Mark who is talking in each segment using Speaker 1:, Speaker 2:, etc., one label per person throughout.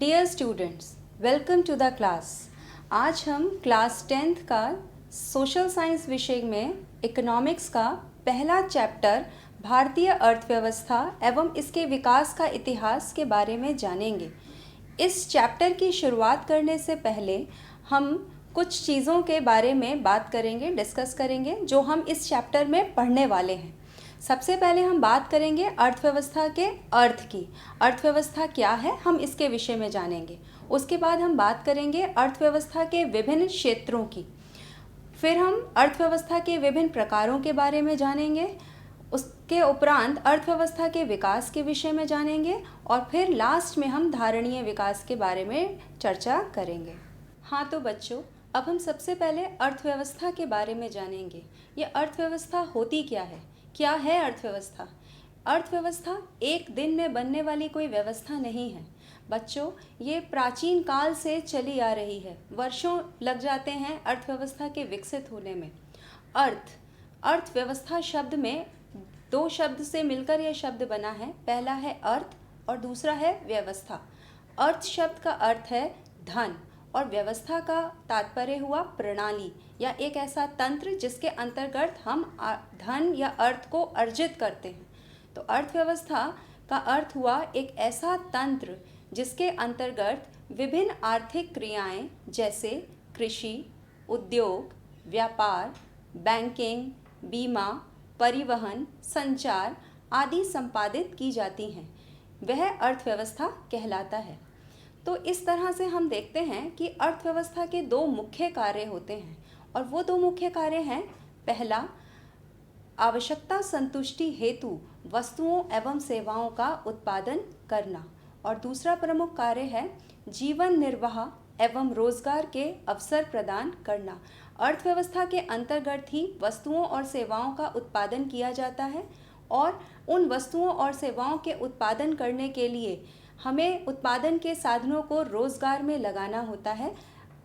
Speaker 1: Dear students, welcome to the class. आज हम class 10th का सोशल साइंस विषय में इकोनॉमिक्स का पहला चैप्टर भारतीय अर्थव्यवस्था एवं इसके विकास का इतिहास के बारे में जानेंगे। इस चैप्टर की शुरुआत करने से पहले हम कुछ चीज़ों के बारे में बात करेंगे, डिस्कस करेंगे जो हम इस चैप्टर में पढ़ने वाले हैं। सबसे पहले हम बात करेंगे अर्थव्यवस्था के अर्थ की। अर्थव्यवस्था क्या है, हम इसके विषय में जानेंगे। उसके बाद हम बात करेंगे अर्थव्यवस्था के विभिन्न क्षेत्रों की। फिर हम अर्थव्यवस्था के विभिन्न प्रकारों के बारे में जानेंगे। उसके उपरांत अर्थव्यवस्था के विकास के विषय में जानेंगे और फिर लास्ट में हम धारणीय विकास के बारे में चर्चा करेंगे। हाँ तो बच्चों, अब हम सबसे पहले अर्थव्यवस्था के बारे में जानेंगे। ये अर्थव्यवस्था होती क्या है? क्या है अर्थव्यवस्था? अर्थव्यवस्था एक दिन में बनने वाली कोई व्यवस्था नहीं है बच्चों। ये प्राचीन काल से चली आ रही है। वर्षों लग जाते हैं अर्थव्यवस्था के विकसित होने में। अर्थव्यवस्था शब्द में दो शब्द से मिलकर यह शब्द बना है। पहला है अर्थ और दूसरा है व्यवस्था। अर्थ शब्द का अर्थ है धन और व्यवस्था का तात्पर्य हुआ प्रणाली या एक ऐसा तंत्र जिसके अंतर्गत हम धन या अर्थ को अर्जित करते हैं। तो अर्थव्यवस्था का अर्थ हुआ एक ऐसा तंत्र जिसके अंतर्गत विभिन्न आर्थिक क्रियाएं जैसे कृषि, उद्योग, व्यापार, बैंकिंग, बीमा, परिवहन, संचार आदि संपादित की जाती हैं। वह अर्थव्यवस्था कहलाता है। तो इस तरह से हम देखते हैं कि अर्थव्यवस्था के दो मुख्य कार्य होते हैं और वो दो मुख्य कार्य हैं। पहला, आवश्यकता संतुष्टि हेतु वस्तुओं एवं सेवाओं का उत्पादन करना और दूसरा प्रमुख कार्य है जीवन निर्वाह एवं रोजगार के अवसर प्रदान करना। अर्थव्यवस्था के अंतर्गत ही वस्तुओं और सेवाओं का उत्पादन किया जाता है और उन वस्तुओं और सेवाओं के उत्पादन करने के लिए हमें उत्पादन के साधनों को रोजगार में लगाना होता है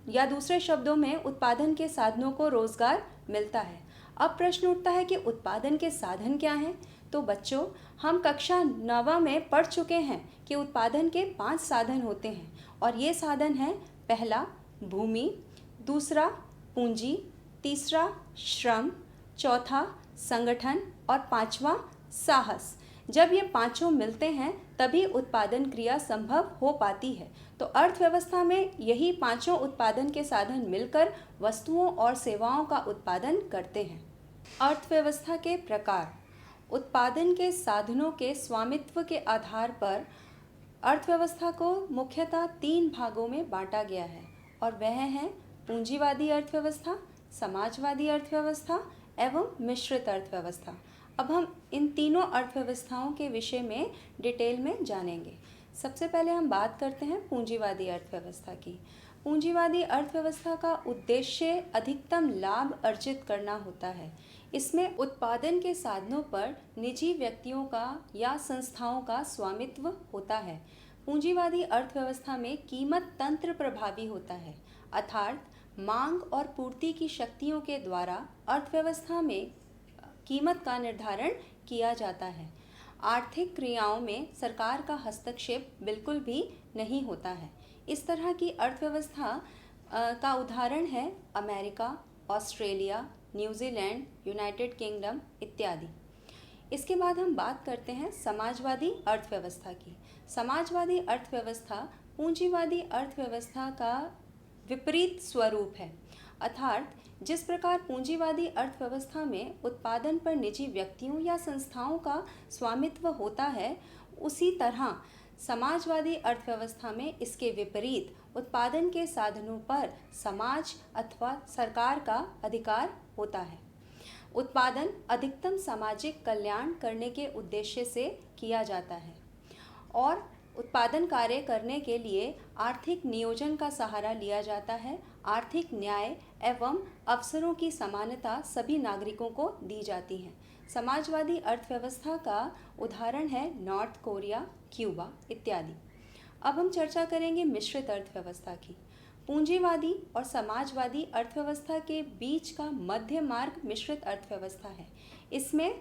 Speaker 1: या दूसरे शब्दों में उत्पादन के साधनों को रोजगार मिलता है। अब प्रश्न उठता है कि उत्पादन के साधन क्या हैं? तो बच्चों, हम कक्षा 9 में पढ़ चुके हैं कि उत्पादन के 5 साधन होते हैं और ये साधन हैं, पहला भूमि, दूसरा पूंजी, तीसरा श्रम, चौथा संगठन और पांचवा साहस। जब ये पांचों मिलते हैं तभी उत्पादन क्रिया संभव हो पाती है। तो अर्थव्यवस्था में यही पांचों उत्पादन के साधन मिलकर वस्तुओं और सेवाओं का उत्पादन करते हैं। अर्थव्यवस्था के प्रकार। उत्पादन के साधनों के स्वामित्व के आधार पर अर्थव्यवस्था को मुख्यतः 3 भागों में बांटा गया है और वह है पूंजीवादी अर्थव्यवस्था, समाजवादी अर्थव्यवस्था एवं मिश्रित अर्थव्यवस्था। अब हम इन तीनों अर्थव्यवस्थाओं के विषय में डिटेल में जानेंगे। सबसे पहले हम बात करते हैं पूंजीवादी अर्थव्यवस्था की। पूंजीवादी अर्थव्यवस्था का उद्देश्य अधिकतम लाभ अर्जित करना होता है। इसमें उत्पादन के साधनों पर निजी व्यक्तियों का या संस्थाओं का स्वामित्व होता है। पूंजीवादी अर्थव्यवस्था में कीमत तंत्र प्रभावी होता है, अर्थात मांग और पूर्ति की शक्तियों के द्वारा अर्थव्यवस्था में कीमत का निर्धारण किया जाता है। आर्थिक क्रियाओं में सरकार का हस्तक्षेप बिल्कुल भी नहीं होता है। इस तरह की अर्थव्यवस्था का उदाहरण है America, Australia, New Zealand, United kingdom इत्यादि। इसके बाद हम बात करते हैं समाजवादी अर्थव्यवस्था की। समाजवादी अर्थव्यवस्था पूंजीवादी अर्थव्यवस्था का विपरीत स्वरूप है, अर्थात जिस प्रकार पूंजीवादी अर्थव्यवस्था में उत्पादन पर निजी व्यक्तियों या संस्थाओं का स्वामित्व होता है, उसी तरह समाजवादी अर्थव्यवस्था में इसके विपरीत उत्पादन के साधनों पर समाज अथवा सरकार का अधिकार होता है। उत्पादन अधिकतम सामाजिक कल्याण करने के उद्देश्य से किया जाता है और उत्पादन कार्य करने के लिए आर्थिक नियोजन का सहारा लिया जाता है। आर्थिक न्याय एवं अवसरों की समानता सभी नागरिकों को दी जाती है। समाजवादी अर्थव्यवस्था का उदाहरण है नॉर्थ कोरिया, क्यूबा इत्यादि। अब हम चर्चा करेंगे मिश्रित अर्थव्यवस्था की। पूंजीवादी और समाजवादी अर्थव्यवस्था के बीच का मध्य मार्ग मिश्रित अर्थव्यवस्था है। इसमें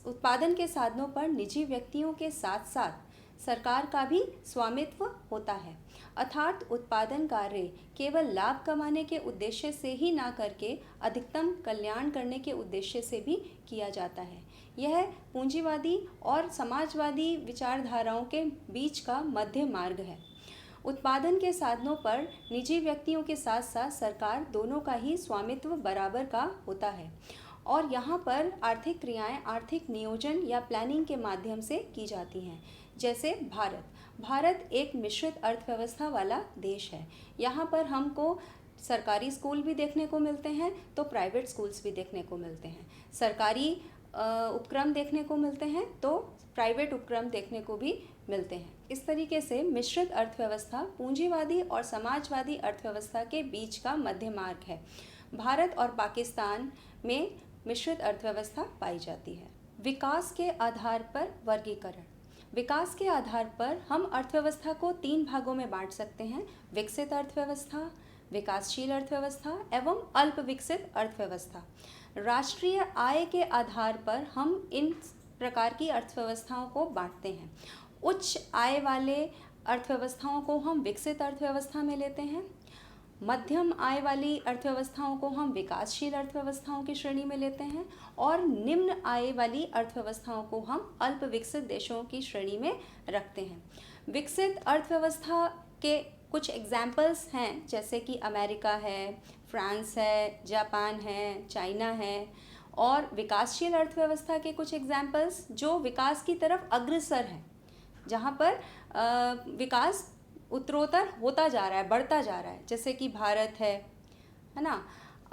Speaker 1: उत्पादन के साधनों पर निजी व्यक्तियों के साथ साथ सरकार का भी स्वामित्व होता है। अर्थात उत्पादन कार्य केवल लाभ कमाने के उद्देश्य से ही ना करके अधिकतम कल्याण करने के उद्देश्य से भी किया जाता है। यह पूंजीवादी और समाजवादी विचारधाराओं के बीच का मध्य मार्ग है। उत्पादन के साधनों पर निजी व्यक्तियों के साथ साथ सरकार दोनों का ही स्वामित्व बराबर का होता है और यहाँ पर आर्थिक क्रियाएं आर्थिक नियोजन या प्लानिंग के माध्यम से की जाती हैं। जैसे भारत एक मिश्रित अर्थव्यवस्था वाला देश है। यहाँ पर हमको सरकारी स्कूल भी देखने को मिलते हैं तो प्राइवेट स्कूल्स भी देखने को मिलते हैं, सरकारी उपक्रम देखने को मिलते हैं तो प्राइवेट उपक्रम देखने को भी मिलते हैं। इस तरीके से मिश्रित अर्थव्यवस्था पूंजीवादी और समाजवादी अर्थव्यवस्था के बीच का मध्य मार्ग है। भारत और पाकिस्तान में मिश्रित अर्थव्यवस्था पाई जाती है। विकास के आधार पर वर्गीकरण। विकास के आधार पर हम अर्थव्यवस्था को 3 भागों में बांट सकते हैं: विकसित अर्थव्यवस्था, विकासशील अर्थव्यवस्था एवं अल्प विकसित अर्थव्यवस्था। राष्ट्रीय आय के आधार पर हम इन प्रकार की अर्थव्यवस्थाओं को बांटते हैं। उच्च आय वाले अर्थव्यवस्थाओं को हम विकसित अर्थव्यवस्था में लेते हैं, मध्यम आय वाली अर्थव्यवस्थाओं को हम विकासशील अर्थव्यवस्थाओं की श्रेणी में लेते हैं और निम्न आय वाली अर्थव्यवस्थाओं को हम अल्प विकसित देशों की श्रेणी में रखते हैं। विकसित अर्थव्यवस्था के कुछ एग्जाम्पल्स हैं जैसे कि अमेरिका है, फ्रांस है, जापान है, चाइना है। और विकासशील अर्थव्यवस्था के कुछ एग्जाम्पल्स जो विकास की तरफ अग्रसर हैं, जहाँ पर विकास उत्तरोत्तर होता जा रहा है, बढ़ता जा रहा है, जैसे कि भारत है ना।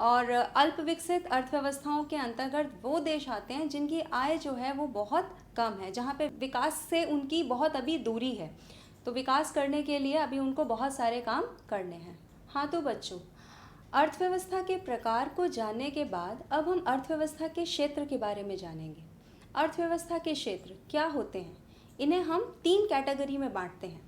Speaker 1: और अल्प विकसित अर्थव्यवस्थाओं के अंतर्गत वो देश आते हैं जिनकी आय जो है वो बहुत कम है, जहाँ पे विकास से उनकी बहुत अभी दूरी है, तो विकास करने के लिए अभी उनको बहुत सारे काम करने हैं। हाँ तो बच्चों, अर्थव्यवस्था के प्रकार को जानने के बाद अब हम अर्थव्यवस्था के क्षेत्र के बारे में जानेंगे। अर्थव्यवस्था के क्षेत्र क्या होते हैं? इन्हें हम 3 कैटेगरी में बांटते हैं।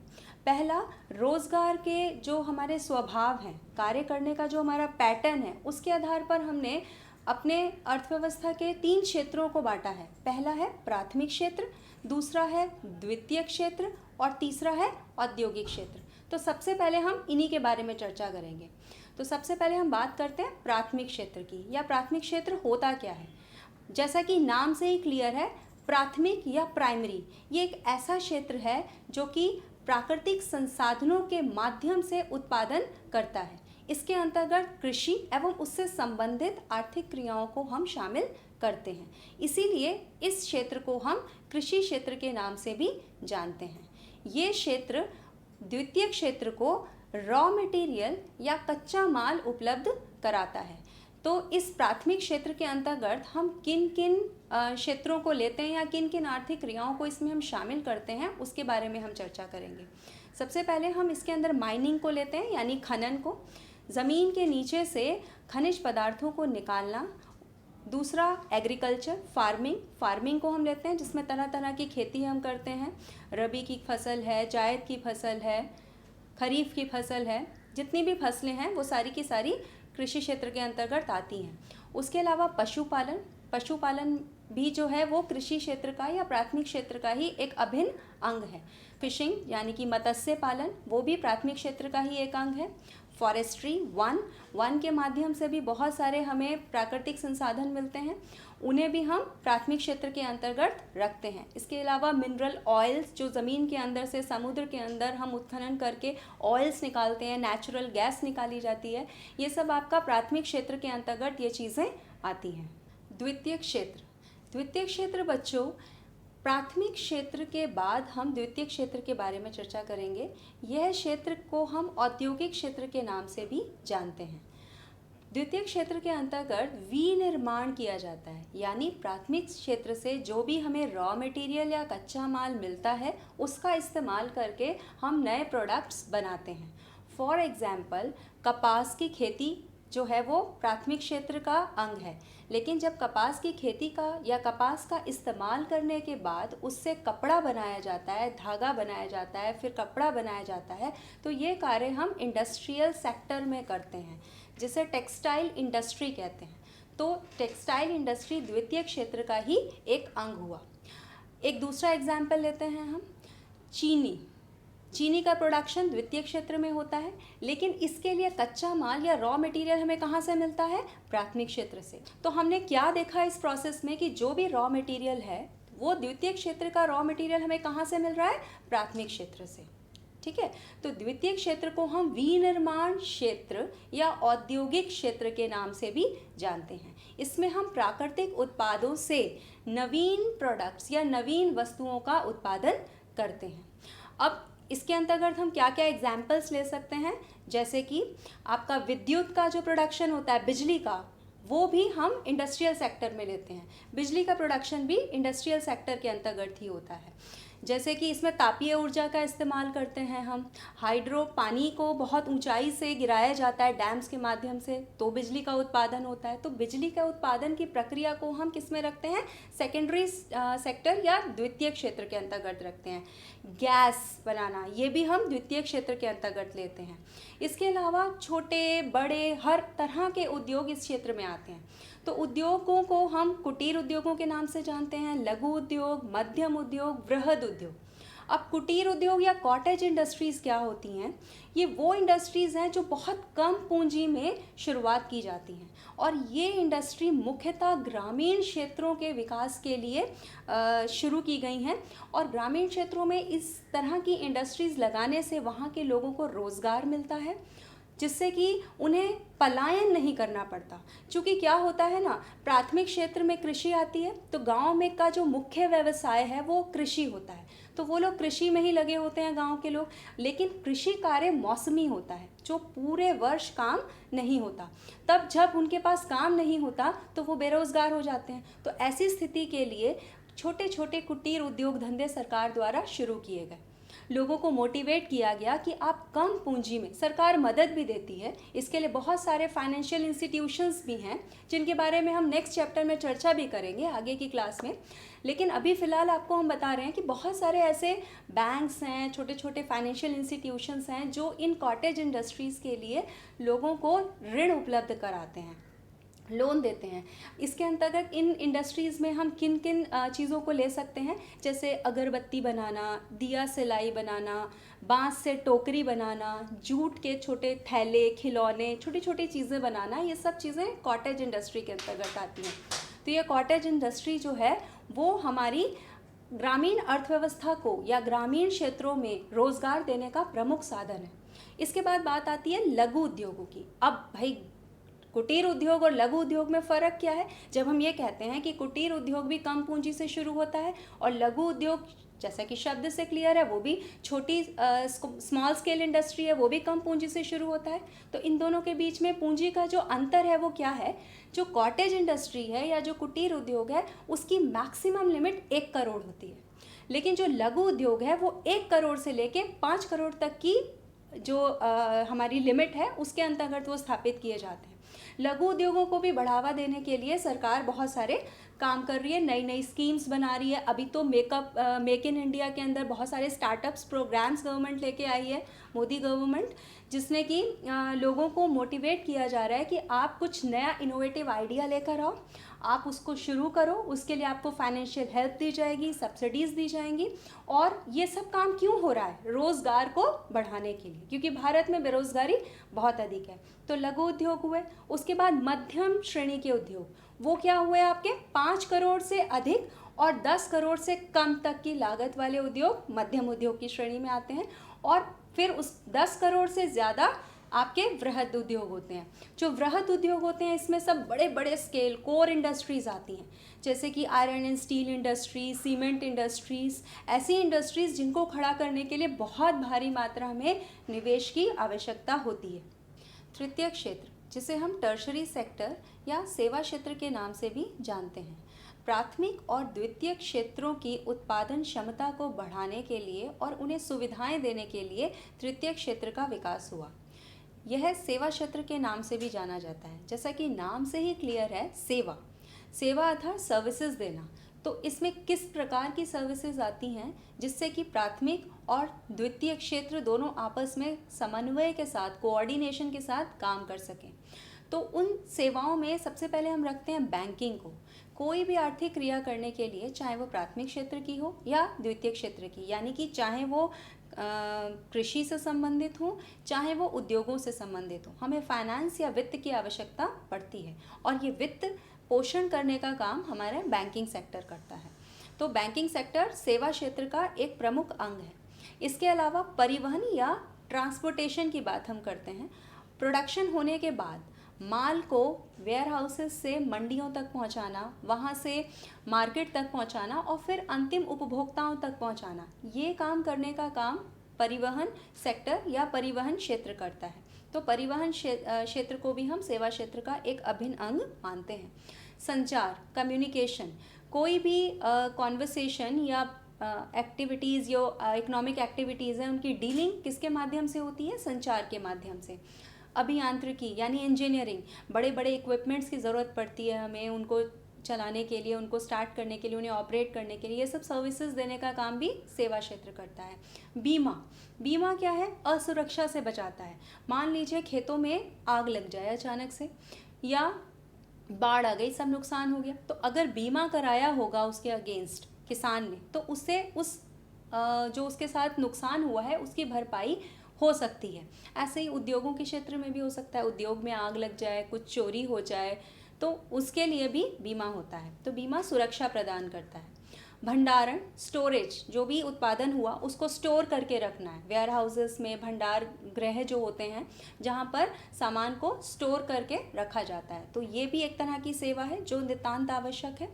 Speaker 1: पहला, रोजगार के जो हमारे स्वभाव हैं, कार्य करने का जो हमारा पैटर्न है, उसके आधार पर हमने अपने अर्थव्यवस्था के 3 क्षेत्रों को बांटा है। पहला है प्राथमिक क्षेत्र, दूसरा है द्वितीयक क्षेत्र और तीसरा है औद्योगिक क्षेत्र। तो सबसे पहले हम इन्हीं के बारे में चर्चा करेंगे। तो सबसे पहले हम बात करते हैं प्राथमिक क्षेत्र की, या प्राथमिक क्षेत्र होता क्या है। जैसा कि नाम से ही क्लियर है, प्राथमिक या प्राइमरी, ये एक ऐसा क्षेत्र है जो कि प्राकृतिक संसाधनों के माध्यम से उत्पादन करता है। इसके अंतर्गत कृषि एवं उससे संबंधित आर्थिक क्रियाओं को हम शामिल करते हैं, इसीलिए इस क्षेत्र को हम कृषि क्षेत्र के नाम से भी जानते हैं। ये क्षेत्र द्वितीय क्षेत्र को रॉ मटेरियल या कच्चा माल उपलब्ध कराता है। तो इस प्राथमिक क्षेत्र के अंतर्गत हम किन किन क्षेत्रों को लेते हैं या किन किन आर्थिक क्रियाओं को इसमें हम शामिल करते हैं, उसके बारे में हम चर्चा करेंगे। सबसे पहले हम इसके अंदर माइनिंग को लेते हैं, यानी खनन को, ज़मीन के नीचे से खनिज पदार्थों को निकालना। दूसरा एग्रीकल्चर, फार्मिंग को हम लेते हैं, जिसमें तरह तरह की खेती हम करते हैं। रबी की फसल है, जायद की फसल है, खरीफ की फसल है, जितनी भी फसलें हैं वो सारी की सारी कृषि क्षेत्र के अंतर्गत आती हैं। उसके अलावा पशुपालन भी जो है वो कृषि क्षेत्र का या प्राथमिक क्षेत्र का ही एक अभिन्न अंग है। फिशिंग यानी कि मत्स्य पालन, वो भी प्राथमिक क्षेत्र का ही एक अंग है। फॉरेस्ट्री, वन के माध्यम से भी बहुत सारे हमें प्राकृतिक संसाधन मिलते हैं, उन्हें भी हम प्राथमिक क्षेत्र के अंतर्गत रखते हैं। इसके अलावा मिनरल ऑयल्स, जो ज़मीन के अंदर से समुद्र के अंदर हम उत्खनन करके ऑयल्स निकालते हैं, नेचुरल गैस निकाली जाती है, ये सब आपका प्राथमिक क्षेत्र के अंतर्गत ये चीज़ें आती हैं। द्वितीयक क्षेत्र बच्चों, प्राथमिक क्षेत्र के बाद हम द्वितीय क्षेत्र के बारे में चर्चा करेंगे। यह क्षेत्र को हम औद्योगिक क्षेत्र के नाम से भी जानते हैं। द्वितीय क्षेत्र के अंतर्गत विनिर्माण किया जाता है, यानी प्राथमिक क्षेत्र से जो भी हमें रॉ मटेरियल या कच्चा माल मिलता है उसका इस्तेमाल करके हम नए प्रोडक्ट्स बनाते हैं। फॉर एग्जाम्पल, कपास की खेती जो है वो प्राथमिक क्षेत्र का अंग है, लेकिन जब कपास की खेती का या कपास का इस्तेमाल करने के बाद उससे कपड़ा बनाया जाता है, धागा बनाया जाता है, फिर कपड़ा बनाया जाता है, तो ये कार्य हम इंडस्ट्रियल सेक्टर में करते हैं, जिसे टेक्सटाइल इंडस्ट्री कहते हैं। तो टेक्सटाइल इंडस्ट्री द्वितीय क्षेत्र का ही एक अंग हुआ। एक दूसरा एग्जाम्पल लेते हैं हम, चीनी का प्रोडक्शन द्वितीयक क्षेत्र में होता है, लेकिन इसके लिए कच्चा माल या रॉ मटेरियल हमें कहाँ से मिलता है? प्राथमिक क्षेत्र से। तो हमने क्या देखा इस प्रोसेस में कि जो भी रॉ मटेरियल है वो द्वितीयक क्षेत्र का रॉ मटेरियल हमें कहाँ से मिल रहा है? प्राथमिक क्षेत्र से। ठीक है, तो द्वितीयक क्षेत्र को हम विनिर्माण क्षेत्र या औद्योगिक क्षेत्र के नाम से भी जानते हैं। इसमें हम प्राकृतिक उत्पादों से नवीन प्रोडक्ट्स या नवीन वस्तुओं का उत्पादन करते हैं। अब इसके अंतर्गत हम क्या क्या एग्जाम्पल्स ले सकते हैं, जैसे कि आपका विद्युत का जो प्रोडक्शन होता है, बिजली का, वो भी हम इंडस्ट्रियल सेक्टर में लेते हैं। बिजली का प्रोडक्शन भी इंडस्ट्रियल सेक्टर के अंतर्गत ही होता है। जैसे कि इसमें तापीय ऊर्जा का इस्तेमाल करते हैं हम। हाइड्रो, पानी को बहुत ऊंचाई से गिराया जाता है डैम्स के माध्यम से, तो बिजली का उत्पादन होता है। तो बिजली का उत्पादन की प्रक्रिया को हम किस में रखते हैं? सेकेंडरी सेक्टर या द्वितीय क्षेत्र के अंतर्गत रखते हैं। गैस बनाना, ये भी हम द्वितीय क्षेत्र के अंतर्गत लेते हैं। इसके अलावा छोटे बड़े हर तरह के उद्योग इस क्षेत्र में आते हैं। तो उद्योगों को हम कुटीर उद्योगों के नाम से जानते हैं, लघु उद्योग, मध्यम उद्योग, वृहद उद्योग। अब कुटीर उद्योग या कॉटेज इंडस्ट्रीज़ क्या होती हैं? ये वो इंडस्ट्रीज़ हैं जो बहुत कम पूंजी में शुरुआत की जाती हैं, और ये इंडस्ट्री मुख्यतः ग्रामीण क्षेत्रों के विकास के लिए शुरू की गई हैं। और ग्रामीण क्षेत्रों में इस तरह की इंडस्ट्रीज़ लगाने से वहाँ के लोगों को रोज़गार मिलता है, जिससे कि उन्हें पलायन नहीं करना पड़ता। क्योंकि क्या होता है ना, प्राथमिक क्षेत्र में कृषि आती है, तो गांव में का जो मुख्य व्यवसाय है वो कृषि होता है, तो वो लोग कृषि में ही लगे होते हैं गांव के लोग। लेकिन कृषि कार्य मौसमी होता है, जो पूरे वर्ष काम नहीं होता। तब जब उनके पास काम नहीं होता तो वो बेरोजगार हो जाते हैं। तो ऐसी स्थिति के लिए छोटे छोटे कुटीर उद्योग धंधे सरकार द्वारा शुरू किए गए। लोगों को मोटिवेट किया गया कि आप कम पूंजी में, सरकार मदद भी देती है इसके लिए, बहुत सारे फाइनेंशियल इंस्टीट्यूशंस भी हैं जिनके बारे में हम नेक्स्ट चैप्टर में चर्चा भी करेंगे आगे की क्लास में। लेकिन अभी फ़िलहाल आपको हम बता रहे हैं कि बहुत सारे ऐसे बैंक्स हैं, छोटे छोटे फाइनेंशियल इंस्टीट्यूशंस हैं जो इन कॉटेज इंडस्ट्रीज़ के लिए लोगों को ऋण उपलब्ध कराते हैं, लोन देते हैं। इसके अंतर्गत इन इंडस्ट्रीज़ में हम किन किन चीज़ों को ले सकते हैं, जैसे अगरबत्ती बनाना, दिया सिलाई बनाना, बांस से टोकरी बनाना, जूट के छोटे थैले, खिलौने, छोटी छोटी चीज़ें बनाना, ये सब चीज़ें कॉटेज इंडस्ट्री के अंतर्गत आती हैं। तो ये कॉटेज इंडस्ट्री जो है वो हमारी ग्रामीण अर्थव्यवस्था को या ग्रामीण क्षेत्रों में रोज़गार देने का प्रमुख साधन है। इसके बाद बात आती है लघु उद्योगों की। अब भाई, कुटीर उद्योग और लघु उद्योग में फ़र्क क्या है? जब हम ये कहते हैं कि कुटीर उद्योग भी कम पूंजी से शुरू होता है और लघु उद्योग, जैसा कि शब्द से क्लियर है, वो भी छोटी स्मॉल स्केल इंडस्ट्री है, वो भी कम पूंजी से शुरू होता है। तो इन दोनों के बीच में पूंजी का जो अंतर है वो क्या है? जो कॉटेज इंडस्ट्री है या जो कुटीर उद्योग है उसकी मैक्सिमम लिमिट 1 करोड़ होती है, लेकिन जो लघु उद्योग है वो 1 करोड़ से लेके 5 करोड़ तक की जो हमारी लिमिट है उसके अंतर्गत वो स्थापित किए जाते हैं। लघु उद्योगों को भी बढ़ावा देने के लिए सरकार बहुत सारे काम कर रही है, नई नई स्कीम्स बना रही है। अभी तो मेक इन इंडिया के अंदर बहुत सारे स्टार्टअप्स प्रोग्राम्स गवर्नमेंट लेके आई है, मोदी गवर्नमेंट, जिसने कि लोगों को मोटिवेट किया जा रहा है कि आप कुछ नया इनोवेटिव आइडिया लेकर आओ, आप उसको शुरू करो, उसके लिए आपको फाइनेंशियल हेल्प दी जाएगी, सब्सिडीज़ दी जाएंगी। और ये सब काम क्यों हो रहा है? रोज़गार को बढ़ाने के लिए, क्योंकि भारत में बेरोज़गारी बहुत अधिक है। तो लघु उद्योग हुए। उसके बाद मध्यम श्रेणी के उद्योग, वो क्या हुए आपके? 5 करोड़ से अधिक और 10 करोड़ से कम तक की लागत वाले उद्योग मध्यम उद्योग की श्रेणी में आते हैं। और फिर उस 10 करोड़ से ज़्यादा आपके वृहद उद्योग होते हैं। जो वृहद उद्योग होते हैं इसमें सब बड़े बड़े स्केल कोर इंडस्ट्रीज़ आती हैं, जैसे कि iron and steel industries, cement industries, ऐसी इंडस्ट्रीज़ जिनको खड़ा करने के लिए बहुत भारी मात्रा में निवेश की आवश्यकता होती है। तृतीय क्षेत्र, जिसे हम टर्शरी सेक्टर या सेवा क्षेत्र के नाम से भी जानते हैं, प्राथमिक और द्वितीय क्षेत्रों की उत्पादन क्षमता को बढ़ाने के लिए और उन्हें सुविधाएं देने के लिए तृतीय क्षेत्र का विकास हुआ। यह सेवा क्षेत्र के नाम से भी जाना जाता है। जैसा कि नाम से ही क्लियर है, सेवा, सेवा अर्थात सर्विसेज देना। तो इसमें किस प्रकार की सर्विसेज आती हैं जिससे कि प्राथमिक और द्वितीय क्षेत्र दोनों आपस में समन्वय के साथ, कोऑर्डिनेशन के साथ काम कर सकें। तो उन सेवाओं में सबसे पहले हम रखते हैं बैंकिंग को। कोई भी आर्थिक क्रिया करने के लिए, चाहे वो प्राथमिक क्षेत्र की हो या द्वितीय क्षेत्र की, यानी कि चाहे वो कृषि से संबंधित हों, चाहे वो उद्योगों से संबंधित हों, हमें फाइनेंस या वित्त की आवश्यकता पड़ती है और ये वित्त पोषण करने का काम हमारा बैंकिंग सेक्टर करता है। तो बैंकिंग सेक्टर सेवा क्षेत्र का एक प्रमुख अंग है। इसके अलावा परिवहन या ट्रांसपोर्टेशन की बात हम करते हैं। प्रोडक्शन होने के बाद माल को वेयर हाउसेस से मंडियों तक पहुंचाना, वहां से मार्केट तक पहुंचाना और फिर अंतिम उपभोक्ताओं तक पहुंचाना, ये काम करने का काम परिवहन सेक्टर या परिवहन क्षेत्र करता है। तो परिवहन क्षेत्र को भी हम सेवा क्षेत्र का एक अभिन्न अंग मानते हैं। संचार, कम्युनिकेशन, कोई भी कॉन्वर्सेशन या एक्टिविटीज़ जो इकोनॉमिक एक्टिविटीज़ हैं उनकी डीलिंग किसके माध्यम से होती है? संचार के माध्यम से। अभियांत्रिकी यानी इंजीनियरिंग, बड़े बड़े इक्विपमेंट्स की ज़रूरत पड़ती है हमें, उनको चलाने के लिए, उनको स्टार्ट करने के लिए, उन्हें ऑपरेट करने के लिए, ये सब सर्विसेज देने का काम भी सेवा क्षेत्र करता है। बीमा, बीमा क्या है? असुरक्षा से बचाता है। मान लीजिए खेतों में आग लग जाए अचानक से या बाढ़ आ गई, सब नुकसान हो गया, तो अगर बीमा कराया होगा उसके अगेंस्ट किसान ने, तो उससे जो उसके साथ नुकसान हुआ है उसकी भरपाई हो सकती है। ऐसे ही उद्योगों के क्षेत्र में भी हो सकता है, उद्योग में आग लग जाए, कुछ चोरी हो जाए, तो उसके लिए भी बीमा होता है। तो बीमा सुरक्षा प्रदान करता है। भंडारण, स्टोरेज, जो भी उत्पादन हुआ उसको स्टोर करके रखना है। वेयर हाउसेस में भंडार गृह जो होते हैं जहाँ पर सामान को स्टोर करके रखा जाता है, तो ये भी एक तरह की सेवा है जो नितांत आवश्यक है।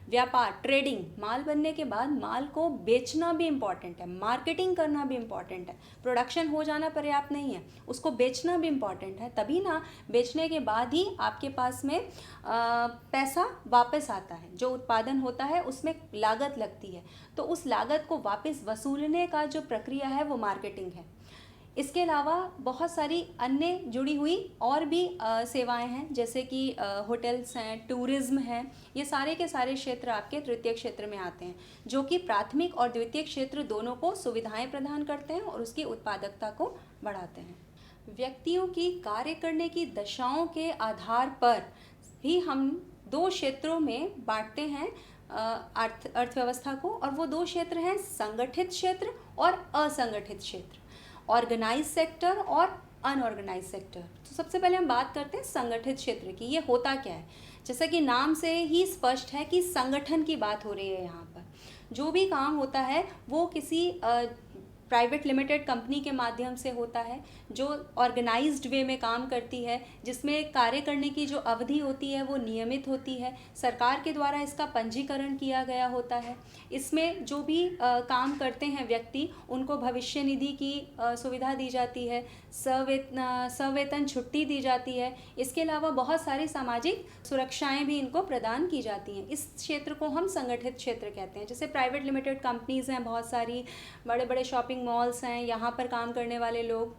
Speaker 1: व्यापार, ट्रेडिंग, माल बनने के बाद माल को बेचना भी इम्पॉर्टेंट है, मार्केटिंग करना भी इम्पॉर्टेंट है। प्रोडक्शन हो जाना पर्याप्त नहीं है, उसको बेचना भी इम्पॉर्टेंट है, तभी ना बेचने के बाद ही आपके पास में पैसा वापस आता है। जो उत्पादन होता है उसमें लागत लगती है, तो उस लागत को वापस वसूलने का जो प्रक्रिया है वो मार्केटिंग है। इसके अलावा बहुत सारी अन्य जुड़ी हुई और भी सेवाएं हैं, जैसे कि होटल्स हैं, टूरिज्म है, ये सारे के सारे क्षेत्र आपके तृतीय क्षेत्र में आते हैं, जो कि प्राथमिक और द्वितीय क्षेत्र दोनों को सुविधाएं प्रदान करते हैं और उसकी उत्पादकता को बढ़ाते हैं। व्यक्तियों की कार्य करने की दशाओं के आधार पर भी हम दो क्षेत्रों में बांटते हैं अर्थव्यवस्था को, और वो दो क्षेत्र हैं संगठित क्षेत्र और असंगठित क्षेत्र, ऑर्गेनाइज सेक्टर और अनऑर्गेनाइज सेक्टर। तो सबसे पहले हम बात करते हैं संगठित क्षेत्र की। ये होता क्या है? जैसा कि नाम से ही स्पष्ट है कि संगठन की बात हो रही है। यहाँ पर जो भी काम होता है वो किसी प्राइवेट लिमिटेड कंपनी के माध्यम से होता है, जो ऑर्गेनाइज्ड वे में काम करती है, जिसमें कार्य करने की जो अवधि होती है वो नियमित होती है, सरकार के द्वारा इसका पंजीकरण किया गया होता है। इसमें जो भी काम करते हैं व्यक्ति, उनको भविष्य निधि की सुविधा दी जाती है, सवेतन छुट्टी दी जाती है। इसके अलावा बहुत सारी सामाजिक सुरक्षाएं भी इनको प्रदान की जाती हैं। इस क्षेत्र को हम संगठित क्षेत्र कहते हैं। जैसे प्राइवेट लिमिटेड कंपनीज़ हैं, बहुत सारी बड़े बड़े शॉपिंग मॉल्स हैं, यहाँ पर काम करने वाले लोग।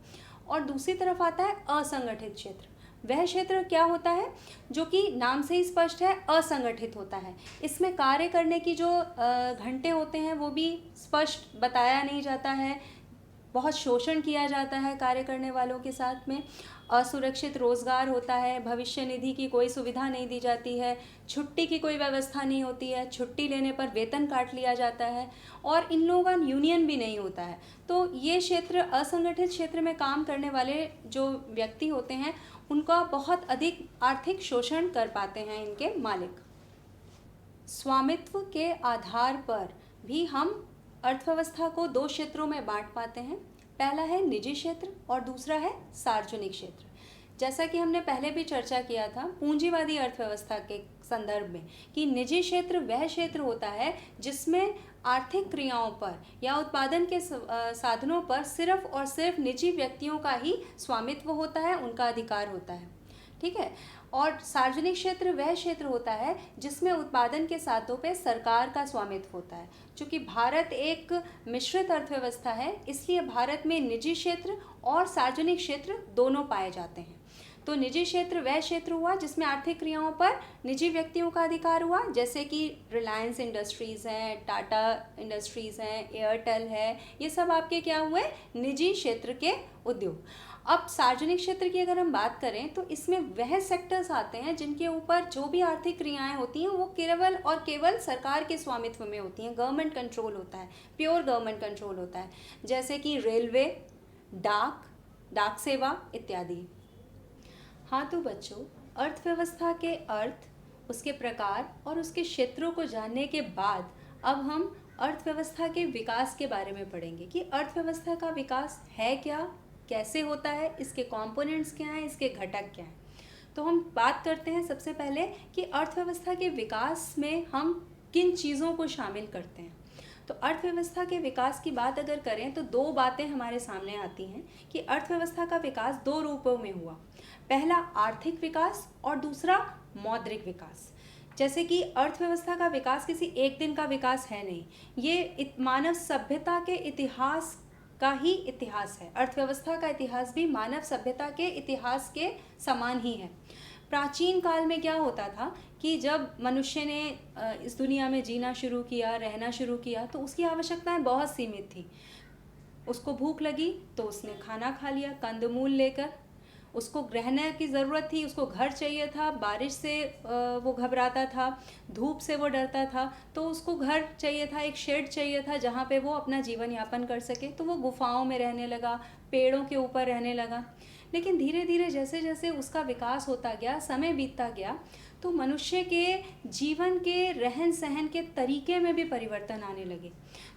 Speaker 1: और दूसरी तरफ आता है असंगठित क्षेत्र। वह क्षेत्र क्या होता है? जो कि नाम से ही स्पष्ट है, असंगठित होता है। इसमें कार्य करने की जो घंटे होते हैं वो भी स्पष्ट बताया नहीं जाता है, बहुत शोषण किया जाता है कार्य करने वालों के साथ में, असुरक्षित रोज़गार होता है, भविष्य निधि की कोई सुविधा नहीं दी जाती है, छुट्टी की कोई व्यवस्था नहीं होती है, छुट्टी लेने पर वेतन काट लिया जाता है, और इन लोगों का यूनियन भी नहीं होता है। तो ये क्षेत्र, असंगठित क्षेत्र में काम करने वाले जो व्यक्ति होते हैं उनका बहुत अधिक आर्थिक शोषण कर पाते हैं इनके मालिक। स्वामित्व के आधार पर भी हम अर्थव्यवस्था को दो क्षेत्रों में बांट पाते हैं। पहला है निजी क्षेत्र और दूसरा है सार्वजनिक क्षेत्र। जैसा कि हमने पहले भी चर्चा किया था पूंजीवादी अर्थव्यवस्था के संदर्भ में, कि निजी क्षेत्र वह क्षेत्र होता है जिसमें आर्थिक क्रियाओं पर या उत्पादन के साधनों पर सिर्फ और सिर्फ निजी व्यक्तियों का ही स्वामित्व होता है, उनका अधिकार होता है। ठीक है। और सार्वजनिक क्षेत्र वह क्षेत्र होता है जिसमें उत्पादन के साधनों पे सरकार का स्वामित्व होता है। चूँकि भारत एक मिश्रित अर्थव्यवस्था है, इसलिए भारत में निजी क्षेत्र और सार्वजनिक क्षेत्र दोनों पाए जाते हैं। तो निजी क्षेत्र वह क्षेत्र हुआ जिसमें आर्थिक क्रियाओं पर निजी व्यक्तियों का अधिकार हुआ, जैसे कि रिलायंस इंडस्ट्रीज़ हैं, टाटा इंडस्ट्रीज़ हैं, एयरटेल है, ये सब आपके क्या हुए? निजी क्षेत्र के उद्योग। अब सार्वजनिक क्षेत्र की अगर हम बात करें तो इसमें वह सेक्टर्स आते हैं जिनके ऊपर जो भी आर्थिक क्रियाएं होती हैं वो केवल और केवल सरकार के स्वामित्व में होती हैं, गवर्नमेंट कंट्रोल होता है, प्योर गवर्नमेंट कंट्रोल होता है, जैसे कि रेलवे, डाक सेवा इत्यादि। हाँ तो बच्चों, अर्थव्यवस्था के अर्थ, उसके प्रकार और उसके क्षेत्रों को जानने के बाद अब हम अर्थव्यवस्था के विकास के बारे में पढ़ेंगे कि अर्थव्यवस्था का विकास है क्या, कैसे होता है, इसके कंपोनेंट्स क्या हैं, इसके घटक क्या हैं। तो हम बात करते हैं सबसे पहले कि अर्थव्यवस्था के विकास में हम किन चीज़ों को शामिल करते हैं। तो अर्थव्यवस्था के विकास की बात अगर करें तो दो बातें हमारे सामने आती हैं कि अर्थव्यवस्था का विकास दो रूपों में हुआ, पहला आर्थिक विकास और दूसरा मौद्रिक विकास। जैसे कि अर्थव्यवस्था का विकास किसी एक दिन का विकास है नहीं, ये मानव सभ्यता के इतिहास का ही इतिहास है। अर्थव्यवस्था का इतिहास भी मानव सभ्यता के इतिहास के समान ही है। प्राचीन काल में क्या होता था कि जब मनुष्य ने इस दुनिया में जीना शुरू किया, रहना शुरू किया, तो उसकी आवश्यकताएं बहुत सीमित थी। उसको भूख लगी तो उसने खाना खा लिया कंदमूल लेकर, उसको रहने की ज़रूरत थी, उसको घर चाहिए था, बारिश से वो घबराता था, धूप से वो डरता था, तो उसको घर चाहिए था, एक शेड चाहिए था जहाँ पे वो अपना जीवन यापन कर सके। तो वो गुफाओं में रहने लगा, पेड़ों के ऊपर रहने लगा। लेकिन धीरे धीरे जैसे जैसे उसका विकास होता गया, समय बीतता गया, तो मनुष्य के जीवन के रहन सहन के तरीके में भी परिवर्तन आने लगे।